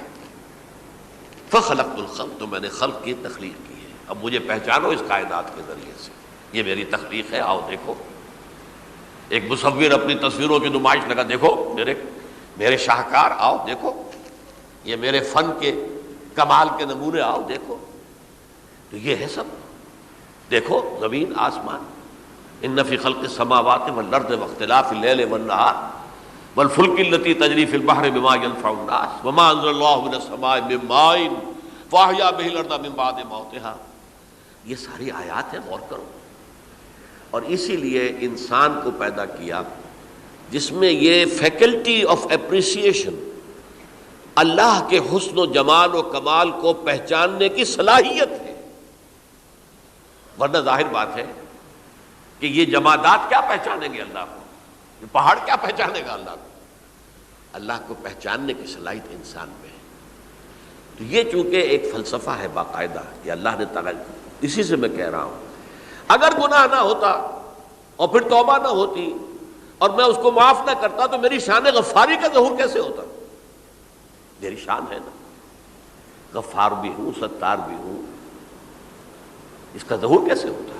[SPEAKER 1] فخلقت الخلق، تو میں نے خلق کی تخلیق کی ہے، اب مجھے پہچانو اس کائنات کے ذریعے سے، یہ میری تخلیق ہے، آؤ دیکھو۔ ایک مصور اپنی تصویروں کی نمائش لگا، دیکھو میرے شاہکار، آؤ دیکھو، یہ میرے فن کے کمال کے نمونے، آؤ دیکھو۔ تو یہ ہے سب، دیکھو زمین آسمان، ان فی خلق السماوات والارض واختلاف اللیل والنہار والفلک التی تجری فی البحر بما ینفع الناس وما انزل اللہ من السماء من ماء فاحیا بہ الارض من بعد موتہا۔ یہ ساری آیات ہیں، غور کرو۔ اور اسی لیے انسان کو پیدا کیا جس میں یہ فیکلٹی آف اپریسیشن، اللہ کے حسن و جمال و کمال کو پہچاننے کی صلاحیت ہے۔ ورنہ ظاہر بات ہے کہ یہ جمادات کیا پہچانیں گے اللہ کو؟ یہ پہاڑ کیا پہچانے گا اللہ کو؟ اللہ کو پہچاننے کی صلاحیت انسان میں ہے. تو یہ چونکہ ایک فلسفہ ہے باقاعدہ کہ اللہ نے تعالیٰ، اسی سے میں کہہ رہا ہوں اگر گناہ نہ ہوتا اور پھر توبہ نہ ہوتی اور میں اس کو معاف نہ کرتا تو میری شان غفاری کا ظہور کیسے ہوتا؟ میری شان ہے نا، غفار بھی ہوں، ستار بھی ہوں، اس کا ظہور کیسے ہوتا؟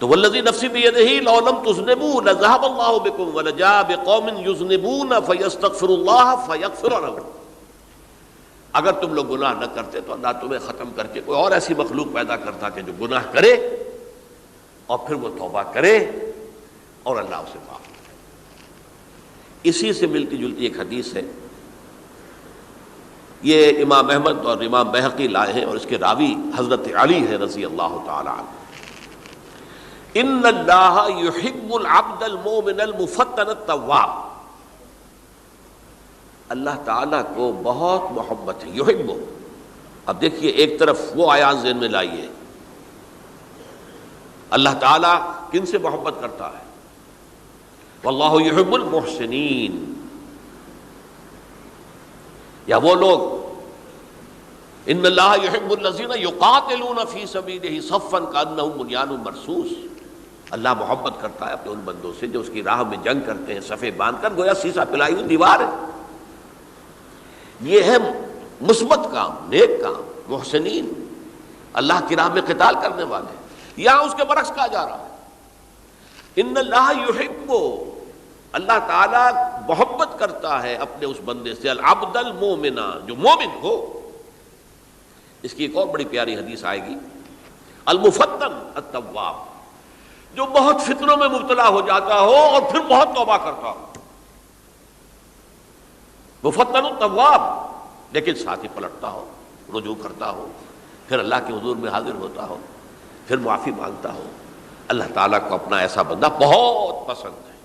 [SPEAKER 1] تو والذی نفسی بیدہ لو لم تذنبوا لذهب اللہ بکم ولجاء بقوم یذنبون فیستغفروا اللہ فیغفر لهم. اگر تم لوگ گناہ نہ کرتے تو اللہ تمہیں ختم کر کے کوئی اور ایسی مخلوق پیدا کرتا کہ جو گناہ کرے اور پھر وہ توبہ کرے اور اللہ اسے معاف کرے. اسی سے ملتی جلتی ایک حدیث ہے، یہ امام احمد اور امام بہقی لائے ہیں اور اس کے راوی حضرت علی ہے رضی اللہ تعالی عنہ. ان اللہ یحب العبد المؤمن المفتن التواب. اللہ تعالیٰ کو بہت محبت ہے، یحب. اب دیکھیے ایک طرف وہ آیات ذہن میں لائیے، اللہ تعالیٰ کن سے محبت کرتا ہے؟ واللہ یحب المحسنین. یا وہ لوگ ان اللہ یحب الذین یقاتلون فی سبیلہ صفا کانہم بنیان مرصوص. اللہ محبت کرتا ہے اپنے ان بندوں سے جو اس کی راہ میں جنگ کرتے ہیں صفے باندھ کر، گویا سیسا پلائی ہوئی دیوار ہے. یہ ہے مثبت کام، نیک کام، محسنین، اللہ کی راہ میں قتال کرنے والے. یہاں اس کے برعکس کہا جا رہا ہے ان اللہ یحب، اللہ تعالیٰ محبت کرتا ہے اپنے اس بندے سے العبد المومن، جو مومن ہو. اس کی ایک اور بڑی پیاری حدیث آئے گی، المفتن التواب، جو بہت فتنوں میں مبتلا ہو جاتا ہو اور پھر بہت توبہ کرتا ہو. مفتن التواب، لیکن ساتھ ہی پلٹتا ہو، رجوع کرتا ہو، پھر اللہ کے حضور میں حاضر ہوتا ہو، پھر معافی مانگتا ہو. اللہ تعالیٰ کو اپنا ایسا بندہ بہت پسند ہے.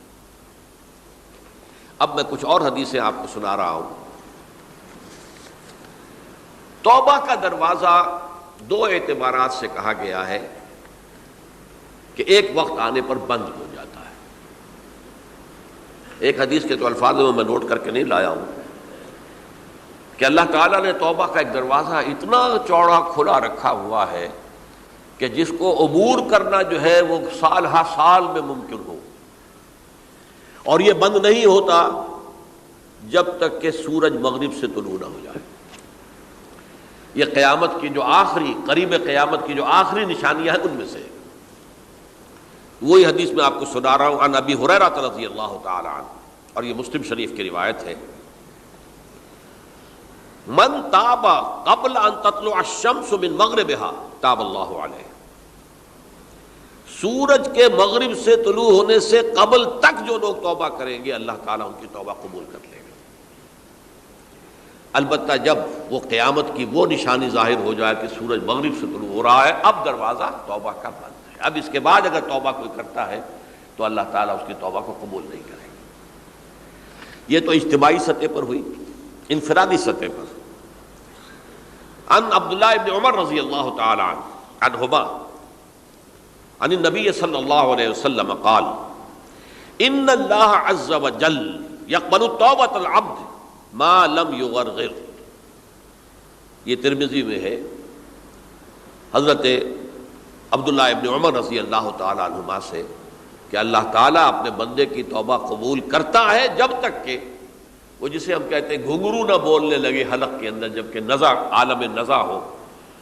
[SPEAKER 1] اب میں کچھ اور حدیثیں آپ کو سنا رہا ہوں. توبہ کا دروازہ دو اعتبارات سے کہا گیا ہے کہ ایک وقت آنے پر بند ہو جاتا ہے. ایک حدیث کے تو الفاظ میں نوٹ کر کے نہیں لایا ہوں کہ اللہ تعالیٰ نے توبہ کا ایک دروازہ اتنا چوڑا کھلا رکھا ہوا ہے کہ جس کو عبور کرنا جو ہے وہ سال ہا سال میں ممکن ہو، اور یہ بند نہیں ہوتا جب تک کہ سورج مغرب سے طلوع نہ ہو جائے. یہ قیامت کی جو آخری، قریب قیامت کی جو آخری نشانیاں ہیں ان میں سے وہی حدیث میں آپ کو سنا رہا ہوں. عن ابی ہریرہ رضی اللہ تعالی عنہ، اور یہ مسلم شریف کی روایت ہے، من تاب قبل ان تطلع الشمس من مغربها تاب اللہ علیہ. سورج کے مغرب سے طلوع ہونے سے قبل تک جو لوگ توبہ کریں گے اللہ تعالیٰ ان کی توبہ قبول کر لے گا. البتہ جب وہ قیامت کی وہ نشانی ظاہر ہو جائے کہ سورج مغرب سے طلوع ہو رہا ہے، اب دروازہ توبہ کا بند ہے. اب اس کے بعد اگر توبہ کوئی کرتا ہے تو اللہ تعالیٰ اس کی توبہ کو قبول نہیں کرے گا. یہ تو اجتماعی سطح پر ہوئی. انفرادی سطح پر عن عبداللہ ابن عمر رضی اللہ تعالی عنہما عن النبی صلی اللہ علیہ وسلم قال ان اللہ عز وجل یقبل توبۃ العبد ما لم یغرغر. یہ ترمذی میں ہے حضرت عبداللہ ابن عمر رضی اللہ تعالی عنہما سے کہ اللہ تعالیٰ اپنے بندے کی توبہ قبول کرتا ہے جب تک کہ وہ جسے ہم کہتے ہیں گھنگرو نہ بولنے لگے حلق کے اندر، جبکہ نزع، عالم نزع ہو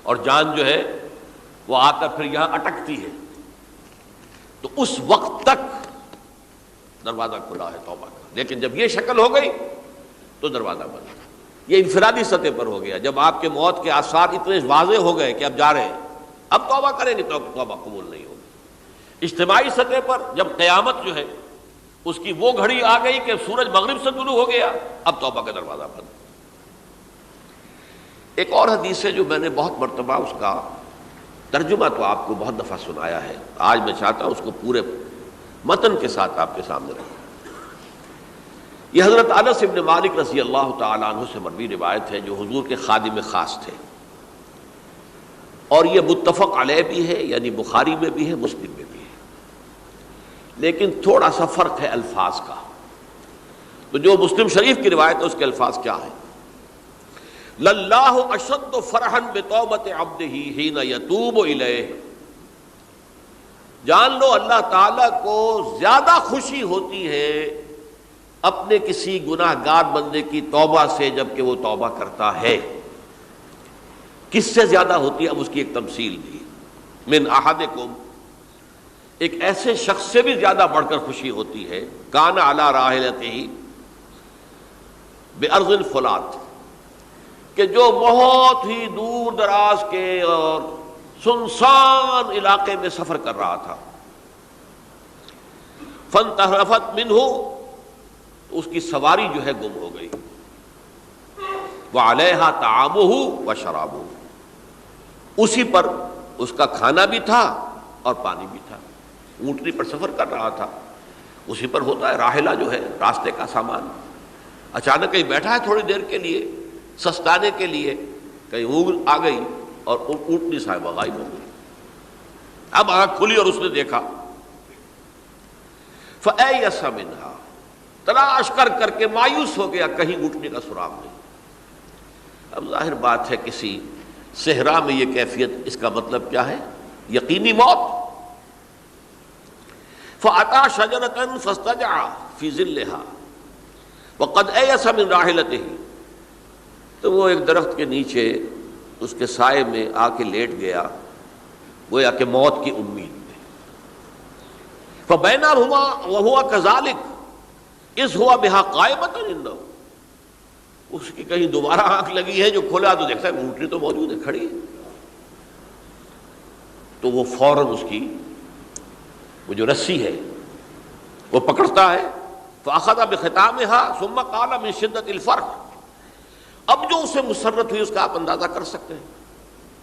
[SPEAKER 1] اور جان جو ہے وہ آ کر پھر یہاں اٹکتی ہے، تو اس وقت تک دروازہ کھلا ہے توبہ کا. لیکن جب یہ شکل ہو گئی تو دروازہ بند. یہ انفرادی سطح پر ہو گیا. جب آپ کے موت کے آثار اتنے واضح ہو گئے کہ اب جا رہے ہیں، اب توبہ کریں گے تو توبہ قبول نہیں ہوگی. اجتماعی سطح پر جب قیامت جو ہے اس کی وہ گھڑی آ گئی کہ سورج مغرب سے طلوع ہو گیا، اب توبہ کا دروازہ بند. ایک اور حدیث ہے جو میں نے بہت مرتبہ اس کا ترجمہ تو آپ کو بہت دفعہ سنایا ہے، آج میں چاہتا ہوں اس کو پورے متن کے ساتھ آپ کے سامنے رکھوں. یہ حضرت انس بن مالک رضی اللہ تعالیٰ عنہ سے مروی روایت ہے جو حضور کے خادم خاص تھے، اور یہ متفق علیہ بھی ہے، یعنی بخاری میں بھی ہے، مسلم میں بھی ہے، لیکن تھوڑا سا فرق ہے الفاظ کا. تو جو مسلم شریف کی روایت ہے اس کے الفاظ کیا ہے؟ للہ اشد فرحا بتوبۃ عبدہ حین یتوب الیہ، جان لو اللہ تعالیٰ کو زیادہ خوشی ہوتی ہے اپنے کسی گناہ گار بندے کی توبہ سے جب کہ وہ توبہ کرتا ہے۔ کس سے زیادہ ہوتی ہے؟ اب اس کی ایک تمثیل دی، من احدکم، ایک ایسے شخص سے بھی زیادہ بڑھ کر خوشی ہوتی ہے، کان علی راحلتہ بارض الفلات، کہ جو بہت ہی دور دراز کے اور سنسان علاقے میں سفر کر رہا تھا، فانتحرفت منہ، اس کی سواری جو ہے گم ہو گئی، وعلیہا طعامہ وشرابہ، اسی پر اس کا کھانا بھی تھا اور پانی بھی تھا، اونٹنی پر سفر کر رہا تھا، اسی پر ہوتا ہے راحلہ جو ہے راستے کا سامان، اچانک کہیں بیٹھا ہے تھوڑی دیر کے لیے سستانے کے لیے، کہیں اونگ آ گئی اور اونٹنی صاحبہ غائب ہو گئی۔ اب آنکھ کھلی اور اس نے دیکھا، فَأَيَّسَ مِنْهَا، تلاش کر کر کے مایوس ہو گیا، کہیں اونٹنی کا سراغ نہیں۔ اب ظاہر بات ہے کسی صحرا میں یہ کیفیت، اس کا مطلب کیا ہے؟ یقینی موت۔ فَأَتَىٰ شَجَرَةً فَاسْتَجَعَ فِي ظِلِّهَا وَقَدْ أَيَسَ مِنْ رَاحِلَتِهِ، تو وہ ایک درخت کے نیچے اس کے سائے میں آ کے لیٹ گیا، گویا کہ موت کی امید میں۔ فَبَيْنَهُمَا وَهُوَ كَذَلِكَ إِذْ هُوَ بِهَا قَائِمَةٌ عِندَهُ، اس کی کہیں دوبارہ آنکھ لگی ہے، جو کھولا تو دیکھتا ہے اونٹنی تو موجود ہے، کھڑی ہے، تو وہ فوراً اس کی وہ جو رسی ہے وہ پکڑتا ہے، فَأَخَذَ بِخِتَامِهَا ثُمَّ قَالَ مِن شِدَّةِ الْفَرْحِ، اب جو اسے مسرت ہوئی اس کا آپ اندازہ کر سکتے ہیں،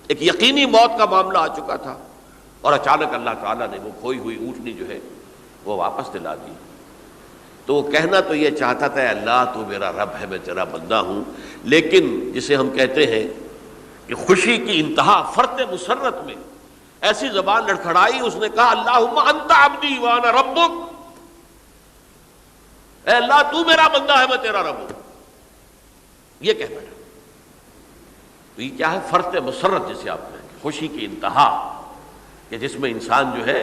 [SPEAKER 1] ایک یقینی موت کا معاملہ آ چکا تھا، اور اچانک اللہ تعالیٰ نے وہ کھوئی ہوئی اونٹنی جو ہے وہ واپس دلا دی۔ تو وہ کہنا تو یہ چاہتا تھا، اللہ تو میرا رب ہے، میں تیرا بندہ ہوں، لیکن جسے ہم کہتے ہیں کہ خوشی کی انتہا فرط مسرت میں ایسی زبان لڑکھڑائی، اس نے کہا اللہم انت عبدی وانا ربک، اے اللہ تو میرا بندہ ہے، میں تیرا رب ہوں، یہ کہہ بیٹھا۔ تو یہ کیا ہے؟ فرط مسرت جسے آپ کہیں، خوشی کی انتہا، کہ جس میں انسان جو ہے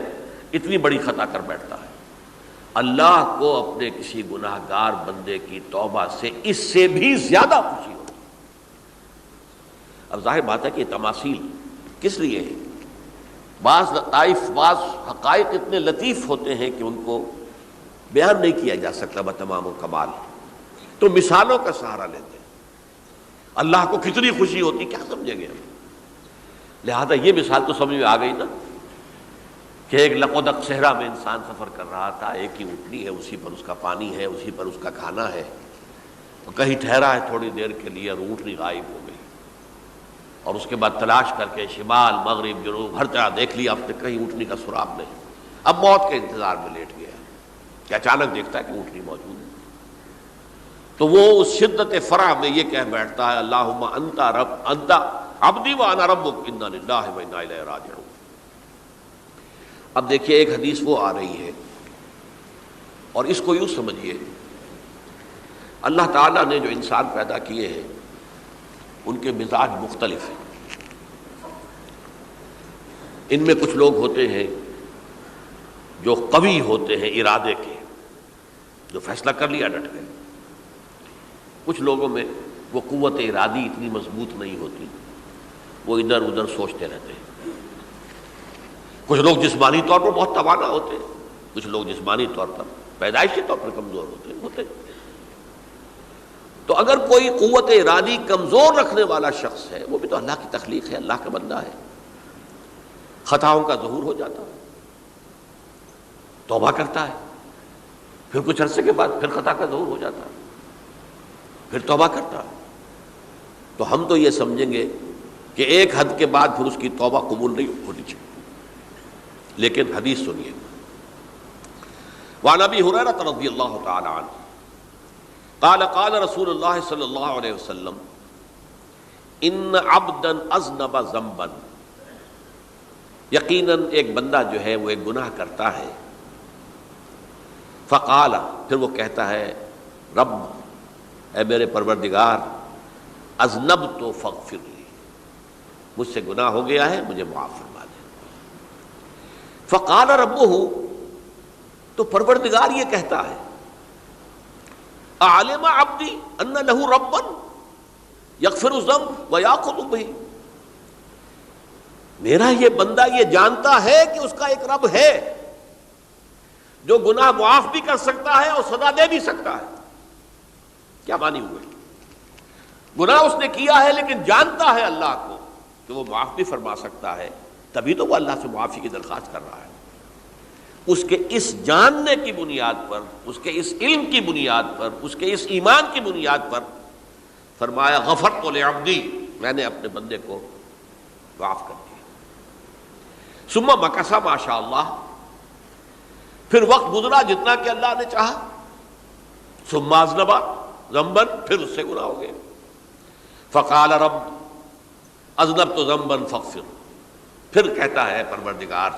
[SPEAKER 1] اتنی بڑی خطا کر بیٹھتا ہے۔ اللہ کو اپنے کسی گناہ گار بندے کی توبہ سے اس سے بھی زیادہ خوشی ہوتی۔ اب ظاہر بات ہے کہ یہ تماثیل کس لیے ہے؟ بعض لطائف، بعض حقائق اتنے لطیف ہوتے ہیں کہ ان کو بیان نہیں کیا جا سکتا بتمام و کمال، تو مثالوں کا سہارا لیتے ہیں۔ اللہ کو کتنی خوشی ہوتی کیا سمجھیں گے ہم؟ لہذا یہ مثال تو سمجھ میں آ گئی نا، کہ ایک لقودق صحرا میں انسان سفر کر رہا تھا، ایک ہی اونٹنی ہے، اسی پر اس کا پانی ہے، اسی پر اس کا کھانا ہے، اور کہیں ٹھہرا ہے تھوڑی دیر کے لیے اور اونٹنی غائب ہو گئی، اور اس کے بعد تلاش کر کے شمال مغرب جنوب ہر طرح دیکھ لیا، اب تک کہیں اونٹنی کا سراغ نہیں۔ اب موت کے انتظار میں لیٹ گیا کہ اچانک دیکھتا ہے کہ اونٹنی موجود ہے، تو وہ اس شدت فرح میں یہ کہہ بیٹھتا ہے اللہم انت عبدی وانا ربک انا للہ و انا الیہ راجعون۔ اب دیکھیے ایک حدیث وہ آ رہی ہے، اور اس کو یوں سمجھیے، اللہ تعالیٰ نے جو انسان پیدا کیے ہیں ان کے مزاج مختلف ہیں۔ ان میں کچھ لوگ ہوتے ہیں جو قوی ہوتے ہیں ارادے کے، جو فیصلہ کر لیا ڈٹ گئے۔ کچھ لوگوں میں وہ قوت ارادی اتنی مضبوط نہیں ہوتی، وہ ادھر ادھر سوچتے رہتے ہیں۔ کچھ لوگ جسمانی طور پر بہت توانا ہوتے ہیں، کچھ لوگ جسمانی طور پر پیدائشی طور پر کمزور ہوتے ہیں۔ تو اگر کوئی قوت ارادی کمزور رکھنے والا شخص ہے، وہ بھی تو اللہ کی تخلیق ہے، اللہ کا بندہ ہے، خطاؤں کا ظہور ہو جاتا ہے، توبہ کرتا ہے، پھر کچھ عرصے کے بعد پھر خطا کا ظہور ہو جاتا ہے، پھر توبہ کرتا ہے، تو ہم تو یہ سمجھیں گے کہ ایک حد کے بعد پھر اس کی توبہ قبول نہیں ہونی چاہیے۔ لیکن حدیث سنیے، وعن ابی ہریرہ رضی اللہ تعالی عنہ قال قال رسول اللہ صلی اللہ علیہ وسلم ان عبدا اذنب ذنبا، یقیناً ایک بندہ جو ہے وہ ایک گناہ کرتا ہے، فقال، پھر وہ کہتا ہے رب اے میرے پروردگار اذنبت فاغفر لی، مجھ سے گناہ ہو گیا ہے، مجھے معاف فرما دے۔ فقال ربہ، تو پروردگار یہ کہتا ہے اعلم عبدی ان لہ ربا یغفر الذنب ویأخذ بہ، میرا یہ بندہ یہ جانتا ہے کہ اس کا ایک رب ہے جو گناہ معاف بھی کر سکتا ہے اور سزا دے بھی سکتا ہے۔ کیا معنی ہوئے؟ گناہ اس نے کیا ہے لیکن جانتا ہے اللہ کو کہ وہ معاف بھی فرما سکتا ہے، تبھی تو وہ اللہ سے معافی کی درخواست کر رہا ہے۔ اس کے اس جاننے کی بنیاد پر، اس کے اس علم کی بنیاد پر، اس کے اس ایمان کی بنیاد پر فرمایا غفرت لعبدی، میں نے اپنے بندے کو معاف کر دیا۔ ثم مکث ما شاء اللہ، پھر وقت گزرا جتنا کہ اللہ نے چاہا۔ ثم اذنب ذنبا، پھر اس سے گناہ ہو گئے۔ فقال رب اذنبت ذنبا فاغفر، پھر کہتا ہے پروردگار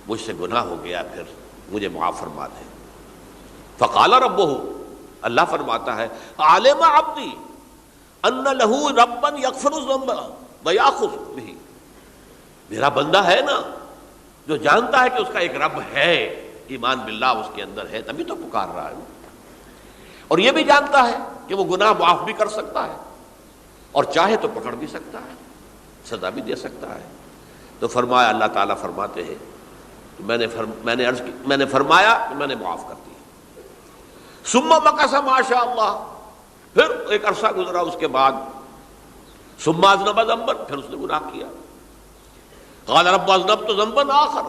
[SPEAKER 1] مجھ سے گناہ ہو گیا، پھر مجھے معاف فرما دے۔ فقال ربہ، اللہ فرماتا ہے عالم عبدی ان لہ ربا یغفر الذنب ویأخذ بہ، میرا بندہ ہے نا جو جانتا ہے کہ اس کا ایک رب ہے، ایمان باللہ اس کے اندر ہے، تبھی تو پکار رہا ہے، اور یہ بھی جانتا ہے کہ وہ گناہ معاف بھی کر سکتا ہے اور چاہے تو پکڑ بھی سکتا ہے، سزا بھی دے سکتا ہے۔ تو فرمایا، اللہ تعالیٰ فرماتے ہیں میں نے فرمایا کہ میں نے معاف کر دیا۔ ثم مکث ما شاء اللہ، پھر ایک عرصہ گزرا اس کے بعد۔ ثم اذنب ذنبا، پھر اس نے گناہ کیا۔ قال رب اذنبت ذنبا آخر،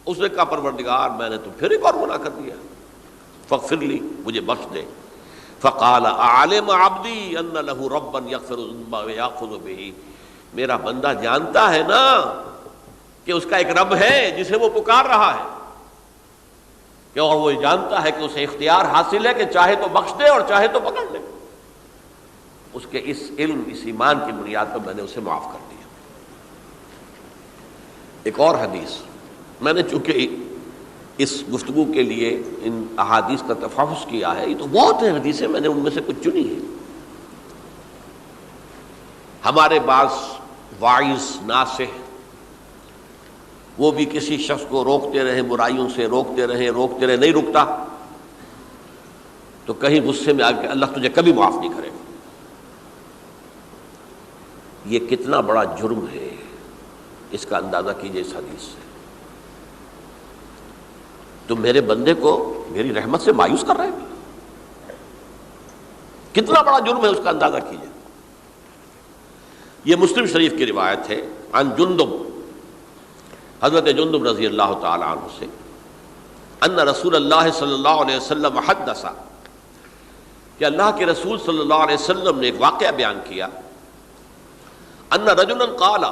[SPEAKER 1] اس نے کہا پروردگار میں نے تو پھر ایک اور گناہ کر دیا، فاغفر لی، مجھے بخش دے۔ فقال اعلم عبدی ان لہ ربا یغفر الذنب ویأخذ بہ، میرا بندہ جانتا ہے نا کہ اس کا ایک رب ہے جسے وہ پکار رہا ہے، کہ اور وہ جانتا ہے کہ اسے اختیار حاصل ہے کہ چاہے تو بخش دے اور چاہے تو پکڑ لے۔ اس کے اس علم، اس ایمان کی بنیاد پر میں نے اسے معاف کر دیا۔ ایک اور حدیث، میں نے چونکہ اس گفتگو کے لیے ان احادیث کا تفحص کیا ہے، یہ تو بہت ہیں حدیثیں، میں نے ان میں سے کچھ چنی ہیں۔ ہمارے بعض واعظ ناصح وہ بھی کسی شخص کو روکتے رہے، برائیوں سے روکتے رہے، نہیں رکتا، تو کہیں غصے میں آ کے اللہ تجھے کبھی معاف نہیں کرے گا۔ یہ کتنا بڑا جرم ہے، اس کا اندازہ کیجئے اس حدیث سے۔ تم میرے بندے کو میری رحمت سے مایوس کر رہے ہیں، کتنا بڑا جرم ہے، اس کا اندازہ کیجئے۔ یہ مسلم شریف کی روایت ہے، عن جندب، حضرت جندب رضی اللہ تعالی عنہ سے، ان رسول اللہ صلی اللہ علیہ وسلم حدث، کہ اللہ کے رسول صلی اللہ علیہ وسلم نے ایک واقعہ بیان کیا، ان رجلا قال،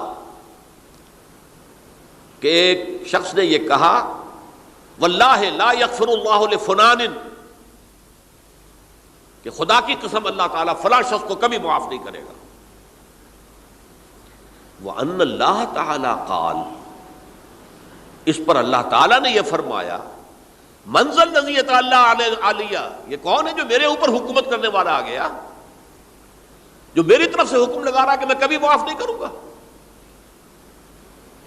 [SPEAKER 1] کہ ایک شخص نے یہ کہا، واللہ لا یغفر اللہ لفلان، کہ خدا کی قسم اللہ تعالیٰ فلاں شخص کو کبھی معاف نہیں کرے گا۔ وَأَنَّ اللَّهَ تَعَالَى قَالَ، اس پر اللہ تعالیٰ نے یہ فرمایا، مَنْ ذَا الَّذِي يَتَعَالَّىٰ عَلَيَّ، یہ کون ہے جو میرے اوپر حکومت کرنے والا آ گیا، جو میری طرف سے حکم لگا رہا کہ میں کبھی معاف نہیں کروں گا۔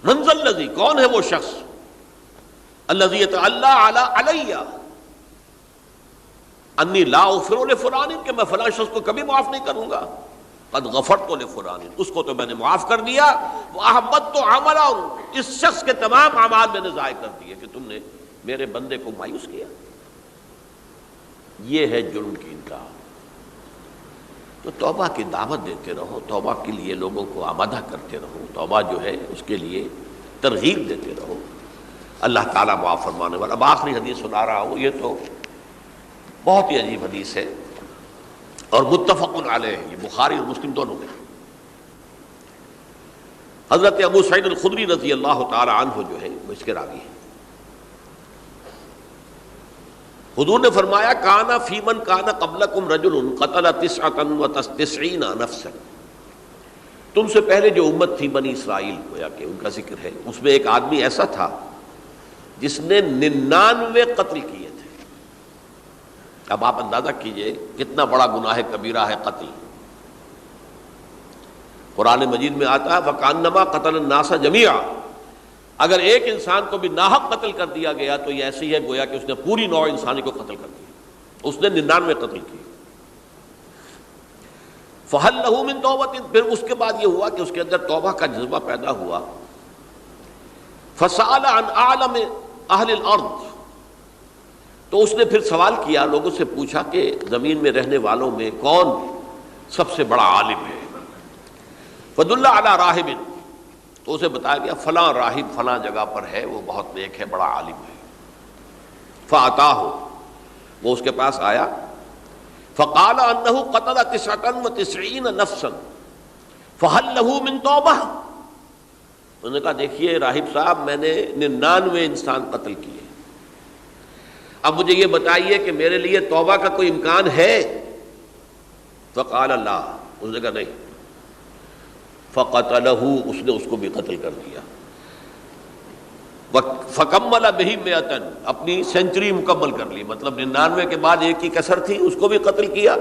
[SPEAKER 1] مَنْ ذَا الَّذِي، کون ہے وہ شخص، الَّذِي يَتَعَالَّىٰ عَلَيَّ اَنِّي لَا أَغْفِرُ لِفُلَانٍ، کہ میں فلاں شخص کو کبھی معاف نہیں کروں گا۔ قد غفرت لفلان، اس کو تو میں نے معاف کر دیا۔ وَأَحْبَطْتُ عَمَلَهُ، اس شخص کے تمام اعمال میں نے ضائع کر دیے کہ تم نے میرے بندے کو مایوس کیا۔ یہ ہے جرم کی انتہا۔ تو توبہ کی دعوت دیتے رہو، توبہ کے لیے لوگوں کو آمادہ کرتے رہو، توبہ جو ہے اس کے لیے ترغیب دیتے رہو، اللہ تعالیٰ معاف فرمانے والا۔ اب آخری حدیث سنا رہا ہوں، یہ تو بہت ہی عجیب حدیث ہے اور متفق علیہ، یہ بخاری اور مسلم دونوں میں۔ حضرت ابو سعید الخدری رضی اللہ تعالی عنہ جو ہے وہ اس کے راوی ہیں۔ حضور نے فرمایا، کانا فی من کانا قبلکم رجل قتل 99 نفسا، تم سے پہلے جو امت تھی بنی اسرائیل، گویا کہ ان کا ذکر ہے، اس میں ایک آدمی ایسا تھا جس نے 99 قتل کیے تھے۔ اب آپ اندازہ کیجئے کتنا بڑا گناہ کبیرہ ہے قتل. قرآن مجید میں آتا ہے فَكَأَنَّمَا قَتَلَ النَّاسَ جَمِيعًا. اگر ایک انسان کو بھی ناحق قتل کر دیا گیا تو یہ ایسی ہے گویا کہ اس نے پوری نوع انسانی کو قتل کر دیا. اس نے 99 قتل کیے. فَهَلْ لَهُ مِن تَوْبَةٍ. پھر اس کے بعد یہ ہوا کہ اس کے اندر توبہ کا جذبہ پیدا ہوا. فَسَأَلَ عَنْ أَعْلَمِ أَهْلِ الْأَرْضِ. تو اس نے پھر سوال کیا، لوگوں سے پوچھا کہ زمین میں رہنے والوں میں کون سب سے بڑا عالم ہے. فَدُلَّ عَلَى رَاهِبٍ. تو اسے بتایا گیا فلاں راہب فلاں جگہ پر ہے، وہ بہت نیک ہے، بڑا عالم ہے. فَأَتَاهُ. وہ اس کے پاس آیا. فَقَالَ أَنَّهُ قَتَلَ 99 نَفْسًا فَهَلْ لَهُ مِن تَوْبَةٍ. انہوں نے کہا دیکھیے راہب صاحب، میں نے 99 انسان قتل کیے، اب مجھے یہ بتائیے کہ میرے لیے توبہ کا کوئی امکان ہے؟ فقال لا. اس نے کہا نہیں. فقتلہ. اس نے اس کو بھی قتل کر دیا. فکمل بہ 100. اپنی سینچری مکمل کر لی، مطلب 99 کے بعد ایک کی کسر تھی، اس کو بھی قتل کیا،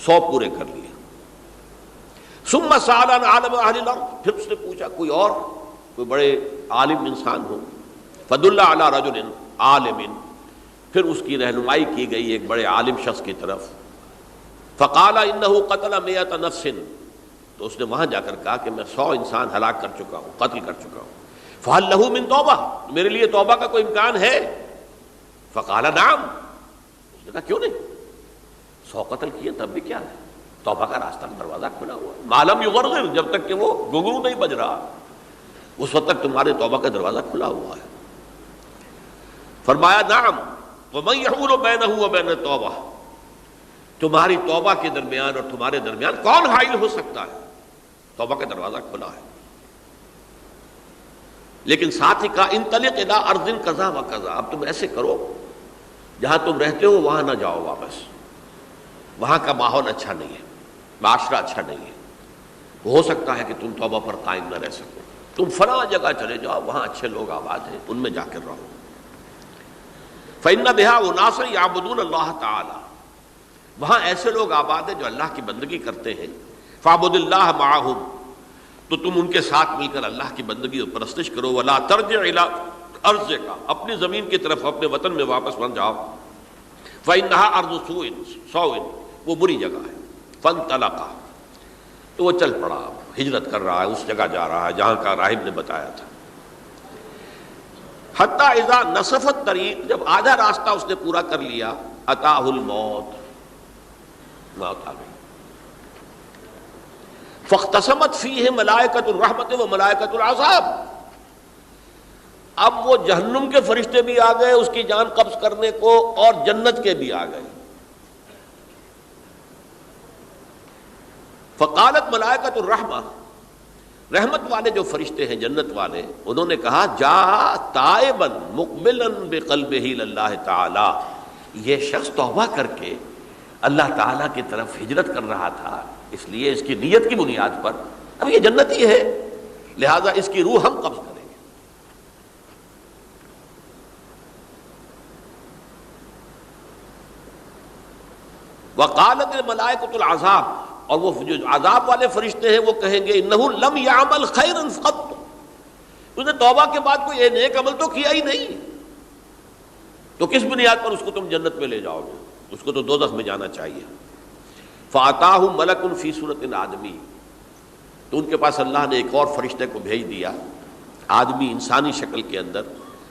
[SPEAKER 1] 100 پورے کر لیے. ثم سأل عن عالم اہل الارض. پھر اس نے پوچھا کوئی اور، کوئی بڑے عالم انسان ہو. فدل علی رجل عالم. پھر اس کی رہنمائی کی گئی ایک بڑے عالم شخص کی طرف. فقال انه قتل 100 نفس. تو اس نے وہاں جا کر کہا کہ میں 100 انسان ہلاک کر چکا ہوں، قتل کر چکا ہوں. فهل له من توبہ. میرے لیے توبہ کا کوئی امکان ہے؟ فقال نعم. اس نے کہا کیوں نہیں، 100 قتل کیے تب بھی کیا ہے، توبہ کا راستہ دروازہ کھلا ہوا ہے. ما لم یغرغر. جب تک کہ وہ گھنگرو نہیں بج رہا اس وقت تک تمہارے توبہ کا دروازہ کھلا ہوا ہے. فرمایا نعم. ومن یحول بینہ وبین التوبہ. تمہاری توبہ کے درمیان اور تمہارے درمیان کون حائل ہو سکتا ہے؟ توبہ کا دروازہ کھلا ہے. لیکن ساتھ ہی کہا انطلق الی ارض کذا و کذا. اب تم ایسے کرو، جہاں تم رہتے ہو وہاں نہ جاؤ واپس، وہاں کا ماحول اچھا نہیں ہے، معاشرہ اچھا نہیں ہے، ہو سکتا ہے کہ تم توبہ پر قائم نہ رہ سکو. تم فلاں جگہ چلے جاؤ، وہاں اچھے لوگ آباد ہیں، ان میں جا کر رہو. فإن بها أناسا يعبدون اللہ تعالی. وہاں ایسے لوگ آباد ہیں جو اللہ کی بندگی کرتے ہیں. فاعبد اللہ معہم. تو تم ان کے ساتھ مل کر اللہ کی بندگی اور پرستش کرو. ولا ترجع الی ارضک. اپنی زمین کی طرف، اپنے وطن میں واپس مت جاؤ. فإنها ارض سوء. وہ بری جگہ ہے. فانطلقا. تو وہ چل پڑا، ہجرت کر رہا ہے، اس جگہ جا رہا ہے جہاں کا راہب نے بتایا تھا. حتی اذا نصف الطریق. جب آدھا راستہ اس نے پورا کر لیا، اتاہ الموت. موت آ گئی. فاختصمت فیہ ملائکۃ الرحمت و ملائکۃ العذاب. اب وہ جہنم کے فرشتے بھی آ گئے اس کی جان قبض کرنے کو، اور جنت کے بھی آ گئے. فقالت ملائکۃ الرحمہ. رحمت والے جو فرشتے ہیں جنت والے، انہوں نے کہا جا تائبا مقبلا بقلبہ للہ تعالی. یہ شخص توبہ کر کے اللہ تعالیٰ کی طرف ہجرت کر رہا تھا، اس لیے اس کی نیت کی بنیاد پر اب یہ جنتی ہے، لہذا اس کی روح ہم قبض کریں گے. وقالت الملائکۃ العذاب. اور وہ جو عذاب والے فرشتے ہیں وہ کہیں گے انہ لم یعمل خیرا قط. اس نے توبہ کے بعد کوئی نیک عمل تو کیا ہی نہیں، تو کس بنیاد پر اس کو تم جنت میں لے جاؤ گے؟ اس کو تو دوزخ میں جانا چاہیے. فاتاہ ملک فی صورت آدمی. تو ان کے پاس اللہ نے ایک اور فرشتے کو بھیج دیا، آدمی انسانی شکل کے اندر.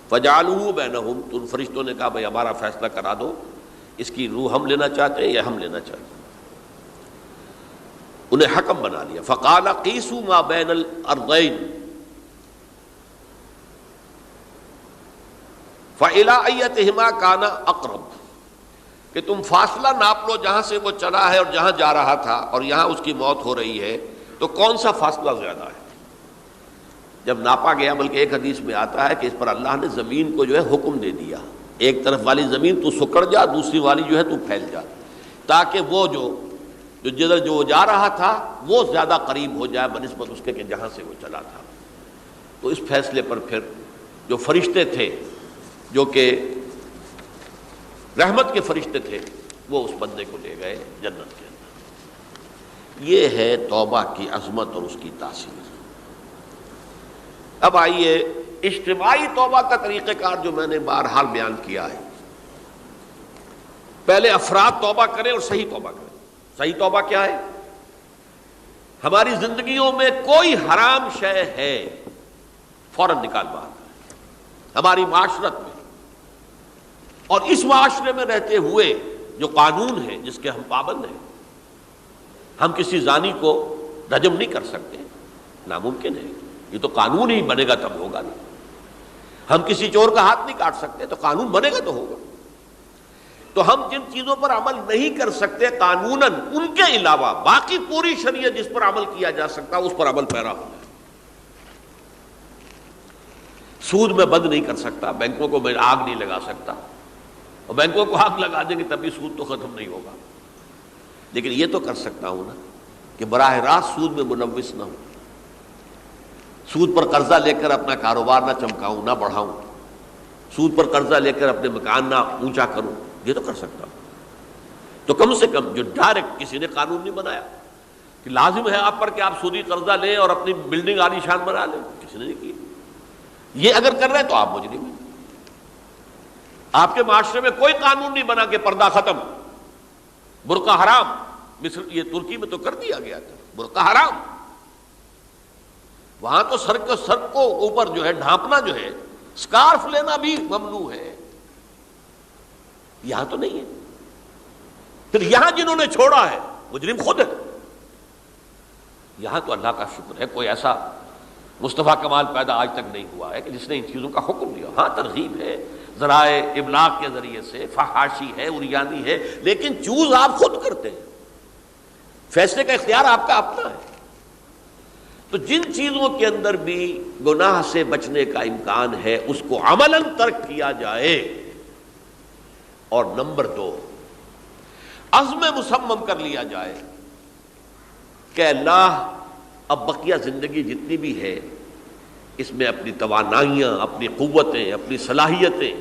[SPEAKER 1] فجعلوہ بینہم. تو ان فرشتوں نے کہا بھائی ہمارا فیصلہ کرا دو، اس کی روح ہم لینا چاہتے ہیں یا ہم لینا چاہتے ہیں. انہیں حکم بنا لیا. فقال قیسوا ما بین الارضین فإلی ایتہما کان اقرب. کہ تم فاصلہ ناپ لو، جہاں سے وہ چلا ہے اور جہاں جا رہا تھا اور یہاں اس کی موت ہو رہی ہے، تو کون سا فاصلہ زیادہ ہے. جب ناپا گیا، بلکہ ایک حدیث میں آتا ہے کہ اس پر اللہ نے زمین کو جو ہے حکم دے دیا، ایک طرف والی زمین تو سکڑ جا، دوسری والی جو ہے تو پھیل جا، تاکہ وہ جو جدھر جو جا رہا تھا وہ زیادہ قریب ہو جائے بنسبت اس کے کہ جہاں سے وہ چلا تھا. تو اس فیصلے پر پھر جو فرشتے تھے، جو کہ رحمت کے فرشتے تھے، وہ اس بندے کو لے گئے جنت کے اندر۔ یہ ہے توبہ کی عظمت اور اس کی تاثیر۔ اب آئیے اجتماعی توبہ کا طریقہ کار جو میں نے بہرحال بیان کیا ہے۔ پہلے افراد توبہ کریں اور صحیح توبہ کریں۔ صحیح توبہ کیا ہے؟ ہماری زندگیوں میں کوئی حرام شے ہے فوراً نکال باہر، ہماری معاشرت میں اور اس معاشرے میں رہتے ہوئے جو قانون ہے جس کے ہم پابند ہیں، ہم کسی زانی کو رجم نہیں کر سکتے، ناممکن ہے، یہ تو قانون ہی بنے گا تب ہوگا نہیں۔ ہم کسی چور کا ہاتھ نہیں کاٹ سکتے، تو قانون بنے گا تو ہوگا۔ تو ہم جن چیزوں پر عمل نہیں کر سکتے قانوناً، ان کے علاوہ باقی پوری شریعت جس پر عمل کیا جا سکتا اس پر عمل پیرا ہونا ہے۔ سود میں بند نہیں کر سکتا، بینکوں کو میں آگ نہیں لگا سکتا، اور بینکوں کو آگ لگا دیں گے تب بھی سود تو ختم نہیں ہوگا، لیکن یہ تو کر سکتا ہوں نا کہ براہ راست سود میں ملوث نہ ہوں، سود پر قرضہ لے کر اپنا کاروبار نہ چمکاؤں، نہ بڑھاؤں، سود پر قرضہ لے کر اپنے مکان نہ اونچا کروں، یہ تو کر سکتا ہوں۔ تو کم سے کم جو ڈائریکٹ کسی نے قانون نہیں بنایا کہ لازم ہے آپ پر کہ آپ سودی قرضہ لیں اور اپنی بلڈنگ عالی شان بنا لیں، کسی نے نہیں کی۔ یہ اگر کر رہے ہیں تو آپ مجرم ہیں۔ آپ کے معاشرے میں کوئی قانون نہیں بنا کہ پردہ ختم، برقع حرام، مصر یہ ترکی میں تو کر دیا گیا تھا، برقع حرام، وہاں تو سر کو اوپر جو ہے ڈھانپنا جو ہے، سکارف لینا بھی ممنوع ہے، یہاں تو نہیں ہے۔ پھر یہاں جنہوں نے چھوڑا ہے مجرم خود ہے۔ یہاں تو اللہ کا شکر ہے کوئی ایسا مصطفیٰ کمال پیدا آج تک نہیں ہوا ہے کہ جس نے ان چیزوں کا حکم دیا۔ ہاں ترغیب ہے، ذرائع ابلاغ کے ذریعے سے، فحاشی ہے، عریانی ہے، لیکن چوز آپ خود کرتے ہیں، فیصلے کا اختیار آپ کا اپنا ہے۔ تو جن چیزوں کے اندر بھی گناہ سے بچنے کا امکان ہے اس کو عملاً ترک کیا جائے، اور نمبر 2 عزم مصمم کر لیا جائے کہ اللہ اب بقیہ زندگی جتنی بھی ہے اس میں اپنی توانائیاں، اپنی قوتیں، اپنی صلاحیتیں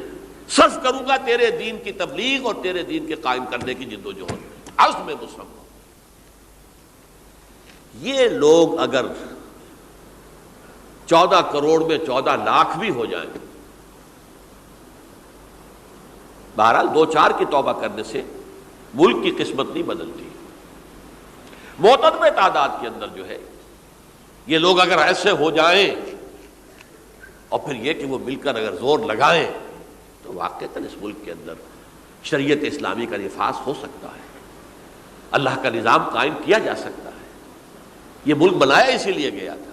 [SPEAKER 1] صرف کروں گا تیرے دین کی تبلیغ اور تیرے دین کے قائم کرنے کی جد و جہد۔ عزم مصمم۔ یہ لوگ اگر 14 کروڑ میں 14 لاکھ بھی ہو جائیں، بہرحال 2-4 کی توبہ کرنے سے ملک کی قسمت نہیں بدلتی۔ معتدل تعداد کے اندر جو ہے یہ لوگ اگر ایسے ہو جائیں اور پھر یہ کہ وہ مل کر اگر زور لگائیں تو واقعتاً اس ملک کے اندر شریعت اسلامی کا نفاذ ہو سکتا ہے، اللہ کا نظام قائم کیا جا سکتا ہے۔ یہ ملک بنایا اسی لیے گیا تھا۔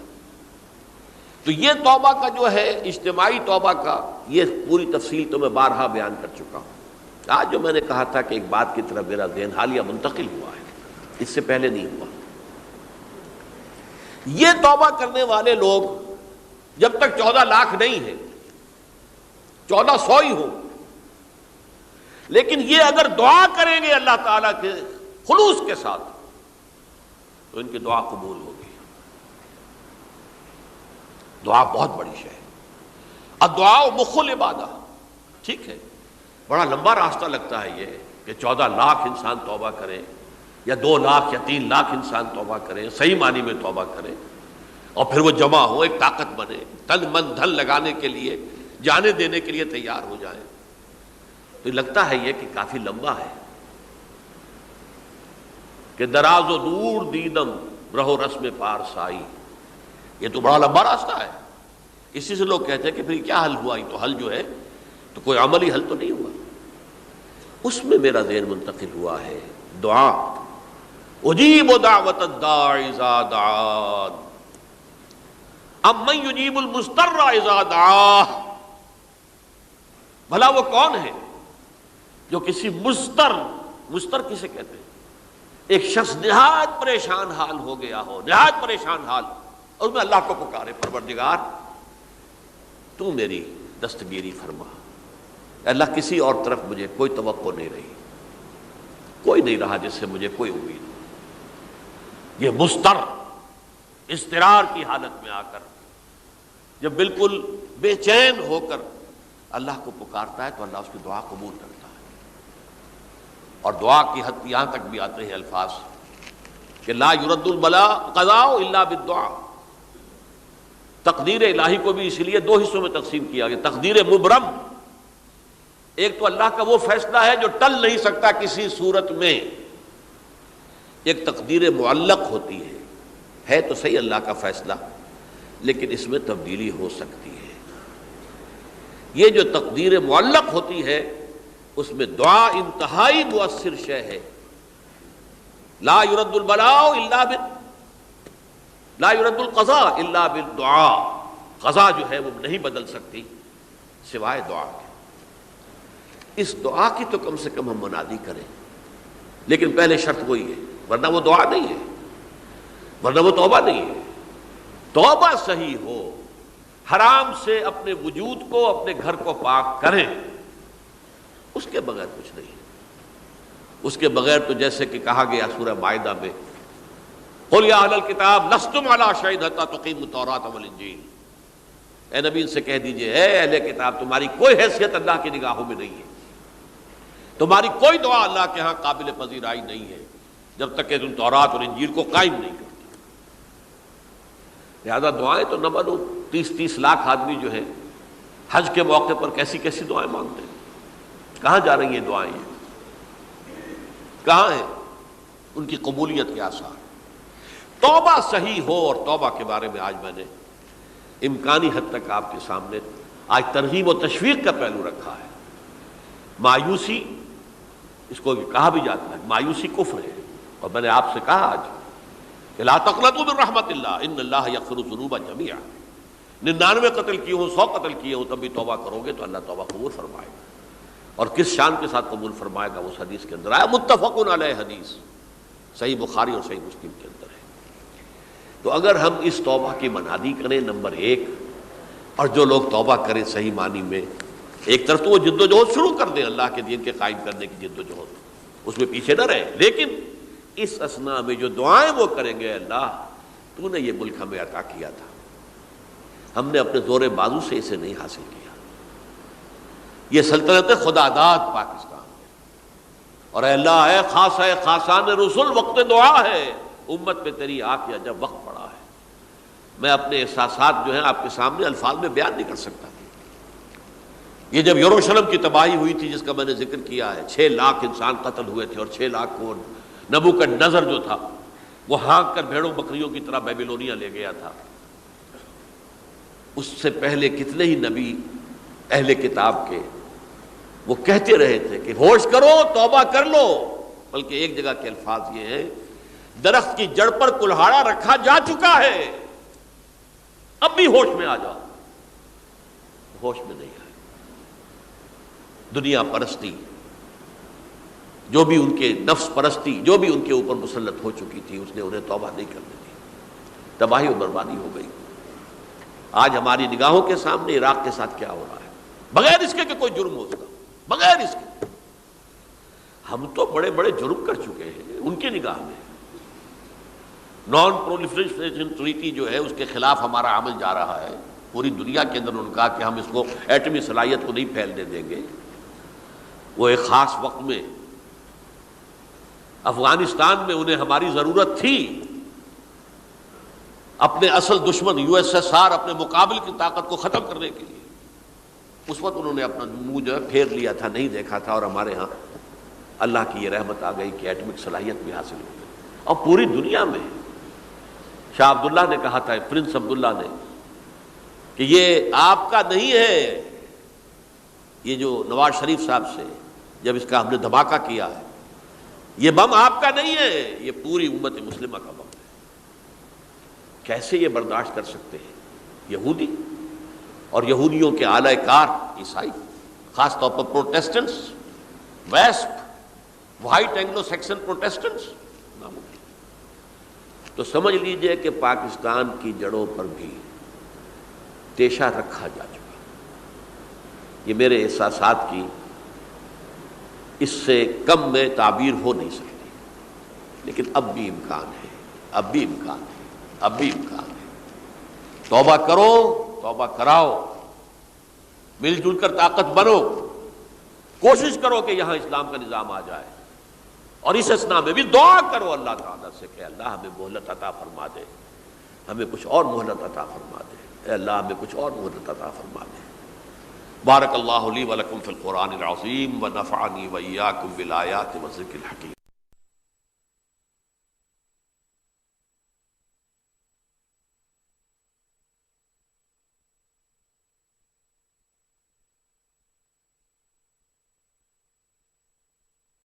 [SPEAKER 1] تو یہ توبہ کا جو ہے اجتماعی توبہ کا یہ پوری تفصیل تو میں بارہا بیان کر چکا ہوں۔ آج جو میں نے کہا تھا کہ ایک بات کی طرف میرا ذہن حالیہ منتقل ہوا ہے، اس سے پہلے نہیں ہوا۔ یہ توبہ کرنے والے لوگ جب تک 14 لاکھ نہیں ہیں، 1400 ہی ہوں، لیکن یہ اگر دعا کریں گے اللہ تعالیٰ کے خلوص کے ساتھ تو ان کی دعا قبول ہوگی۔ دعا بہت بڑی شے ہے، الدعاء مخ العبادہ۔ ٹھیک ہے، بڑا لمبا راستہ لگتا ہے یہ کہ 14 لاکھ انسان توبہ کرے، یا 2 لاکھ یا 3 لاکھ انسان توبہ کریں، صحیح معنی میں توبہ کریں، اور پھر وہ جمع ہو، ایک طاقت بنے، تن من دھن لگانے کے لیے، جانے دینے کے لیے تیار ہو جائیں۔ تو لگتا ہے یہ کہ کافی لمبا ہے کہ دراز و دور دیدم رہو رسم پارسائی، یہ تو بڑا لمبا راستہ ہے۔ اسی سے لوگ کہتے ہیں کہ پھر کیا حل ہوا؟ یہ تو حل جو ہے تو کوئی عملی حل تو نہیں ہوا۔ اس میں میرا ذہن منتقل ہوا ہے دعا، اجیب دعوت الداعی اذا دعان امن یجیب المضطر اذا دعاہ۔ بھلا وہ کون ہے جو کسی مضطر کسے کہتے ہیں؟ ایک شخص نہایت پریشان حال ہو گیا ہو، نہایت پریشان حال، اور میں اللہ کو پکارے، پروردگار تو میری دستگیری فرما۔ اللہ کسی اور طرف مجھے کوئی توقع نہیں رہی، کوئی نہیں رہا جس سے مجھے کوئی امید ہو۔ یہ مضطر اضطرار کی حالت میں آ کر جب بالکل بے چین ہو کر اللہ کو پکارتا ہے تو اللہ اس کی دعا قبول کرتا ہے، اور دعا کی حد یہاں تک بھی آتے ہیں الفاظ کہ لا یرد البلاء قضاء الا بالدعاء. تقدیر الہی کو بھی اس لیے دو حصوں میں تقسیم کیا گیا. تقدیر مبرم، ایک تو اللہ کا وہ فیصلہ ہے جو ٹل نہیں سکتا کسی صورت میں. ایک تقدیر معلق ہوتی ہے تو صحیح اللہ کا فیصلہ، لیکن اس میں تبدیلی ہو سکتی ہے. یہ جو تقدیر معلق ہوتی ہے اس میں دعا انتہائی مؤثر شے ہے. لا يرد البلاء الا لا يرد القضاء الا بالدعاء. قضا جو ہے وہ نہیں بدل سکتی سوائے دعا کے. اس دعا کی تو کم سے کم ہم منادی کریں، لیکن پہلے شرط وہی ہے، ورنہ وہ دعا نہیں ہے، ورنہ وہ توبہ نہیں ہے. توبہ صحیح ہو، حرام سے اپنے وجود کو، اپنے گھر کو پاک کریں، اس کے بغیر کچھ نہیں. اس کے بغیر تو جیسے کہ کہا گیا سورہ مائدہ میں قل یا اہل الکتاب لستم علی شیء حتی تقیموا التوراۃ والانجیل. اے نبی ان سے کہہ دیجئے اے اہل کتاب تمہاری کوئی حیثیت اللہ کی نگاہوں میں نہیں ہے، تمہاری کوئی دعا اللہ کے ہاں قابل پذیرائی نہیں ہے جب تک کہ تم تورات اور انجیل کو قائم نہیں کرتے. لہذا دعائیں تو نہ بنو. 30 لاکھ آدمی جو ہے حج کے موقع پر کیسی کیسی دعائیں مانگتے ہیں. کہاں جا رہی ہیں دعائیں؟ کہاں ہیں ان کی قبولیت کے آثار؟ توبہ صحیح ہو. اور توبہ کے بارے میں آج میں نے امکانی حد تک آپ کے سامنے آج ترغیب و تشویق کا پہلو رکھا ہے. مایوسی، اس کو کہا بھی جاتا ہے مایوسی کفر ہے. اور میں نے آپ سے کہا آج کہ لا تقنطوا من رحمت اللہ ان اللہ یغفر الذنوب جميعا. 99 قتل کیے ہوں، 100 قتل کیے ہوں، تب بھی توبہ کرو گے تو اللہ توبہ قبول فرمائے گا. اور کس شان کے ساتھ قبول فرمائے گا اس حدیث کے اندر آیا، متفق علیہ حدیث صحیح بخاری اور صحیح مسلم کے اندر ہے. تو اگر ہم اس توبہ کی منادی کریں نمبر 1، اور جو لوگ توبہ کریں صحیح معنی میں، ایک طرف تو وہ جد و جہد شروع کر دیں اللہ کے دین کے قائم کرنے کی جد و جہد، اس میں پیچھے نہ رہیں، لیکن اس اثناء میں جو دعائیں وہ کریں گے اللہ تو نے یہ ملک ہمیں عطا کیا تھا، ہم نے اپنے زور بازو سے اسے نہیں حاصل کیا. یہ سلطنت خدا داد پاکستان ہے، اور اے اللہ اے خاص ہے خاصان رسول وقت دعا ہے، امت پہ تیری آ کیا جب وقت پڑا ہے. میں اپنے احساسات جو ہیں آپ کے سامنے الفاظ میں بیان نہیں کر سکتا. یہ جب یروشلم کی تباہی ہوئی تھی جس کا میں نے ذکر کیا ہے، 6 لاکھ انسان قتل ہوئے تھے، اور 6 لاکھ کو نبوکدنضر جو تھا وہ ہانک کر بھیڑوں بکریوں کی طرح بیبیلونیا لے گیا تھا. اس سے پہلے کتنے ہی نبی اہل کتاب کے وہ کہتے رہے تھے کہ ہوش کرو توبہ کر لو. بلکہ ایک جگہ کے الفاظ یہ ہیں درخت کی جڑ پر کلہاڑا رکھا جا چکا ہے، اب بھی ہوش میں آ جاؤ. ہوش میں نہیں آئے. دنیا پرستی جو بھی ان کے نفس پرستی جو بھی ان کے اوپر مسلط ہو چکی تھی، اس نے انہیں توبہ نہیں کرنے دی. تباہی و بربادی ہو گئی. آج ہماری نگاہوں کے سامنے عراق کے ساتھ کیا ہو رہا ہے، بغیر اس کے کہ کوئی جرم ہو سکا، بغیر اس کے. ہم تو بڑے بڑے جرم کر چکے ہیں ان کی نگاہ میں. نان پرولیفریشن ٹریٹی جو ہے اس کے خلاف ہمارا عمل جا رہا ہے. پوری دنیا کے اندر انہوں نے کہا کہ ہم اس کو ایٹمی صلاحیت کو نہیں پھیلنے دیں گے. وہ ایک خاص وقت میں افغانستان میں انہیں ہماری ضرورت تھی، اپنے اصل دشمن USSR اپنے مقابل کی طاقت کو ختم کرنے کے لیے. اس وقت انہوں نے اپنا منہ جو ہے پھیر لیا تھا، نہیں دیکھا تھا، اور ہمارے ہاں اللہ کی یہ رحمت آ گئی کہ ایٹمک صلاحیت بھی حاصل ہو گئی. اور پوری دنیا میں شاہ عبداللہ نے کہا تھا، پرنس عبداللہ نے، کہ یہ آپ کا نہیں ہے. یہ جو نواز شریف صاحب سے جب اس کا ہم نے دھماکہ کیا ہے، یہ بم آپ کا نہیں ہے، یہ پوری امت مسلمہ کا بم ہے. کیسے یہ برداشت کر سکتے ہیں یہودی اور یہودیوں کے اعلی کار عیسائی، خاص طور پر پروٹیسٹنٹس، ویسپ، وائٹ اینگلو سیکسن پروٹیسٹنٹس؟ ناممکن. تو سمجھ لیجئے کہ پاکستان کی جڑوں پر بھی تیشہ رکھا جا چکا. یہ میرے احساسات کی اس سے کم میں تعبیر ہو نہیں سکتی، لیکن اب بھی امکان ہے، اب بھی امکان ہے، اب بھی امکان ہے. توبہ کرو، توبہ کراؤ، مل جل کر طاقت بنو، کوشش کرو کہ یہاں اسلام کا نظام آ جائے. اور اس اسنا میں بھی دعا کرو اللہ تعالیٰ سے کہ اللہ ہمیں مہلت عطا فرما دے، ہمیں کچھ اور مہلت عطا فرما دے، اے اللہ ہمیں کچھ اور مہلت عطا فرما دے۔ بارک اللہ لی ولکم فی القرآن العظیم ونفعنی وإیاکم بالآیات والذکر الحکیم۔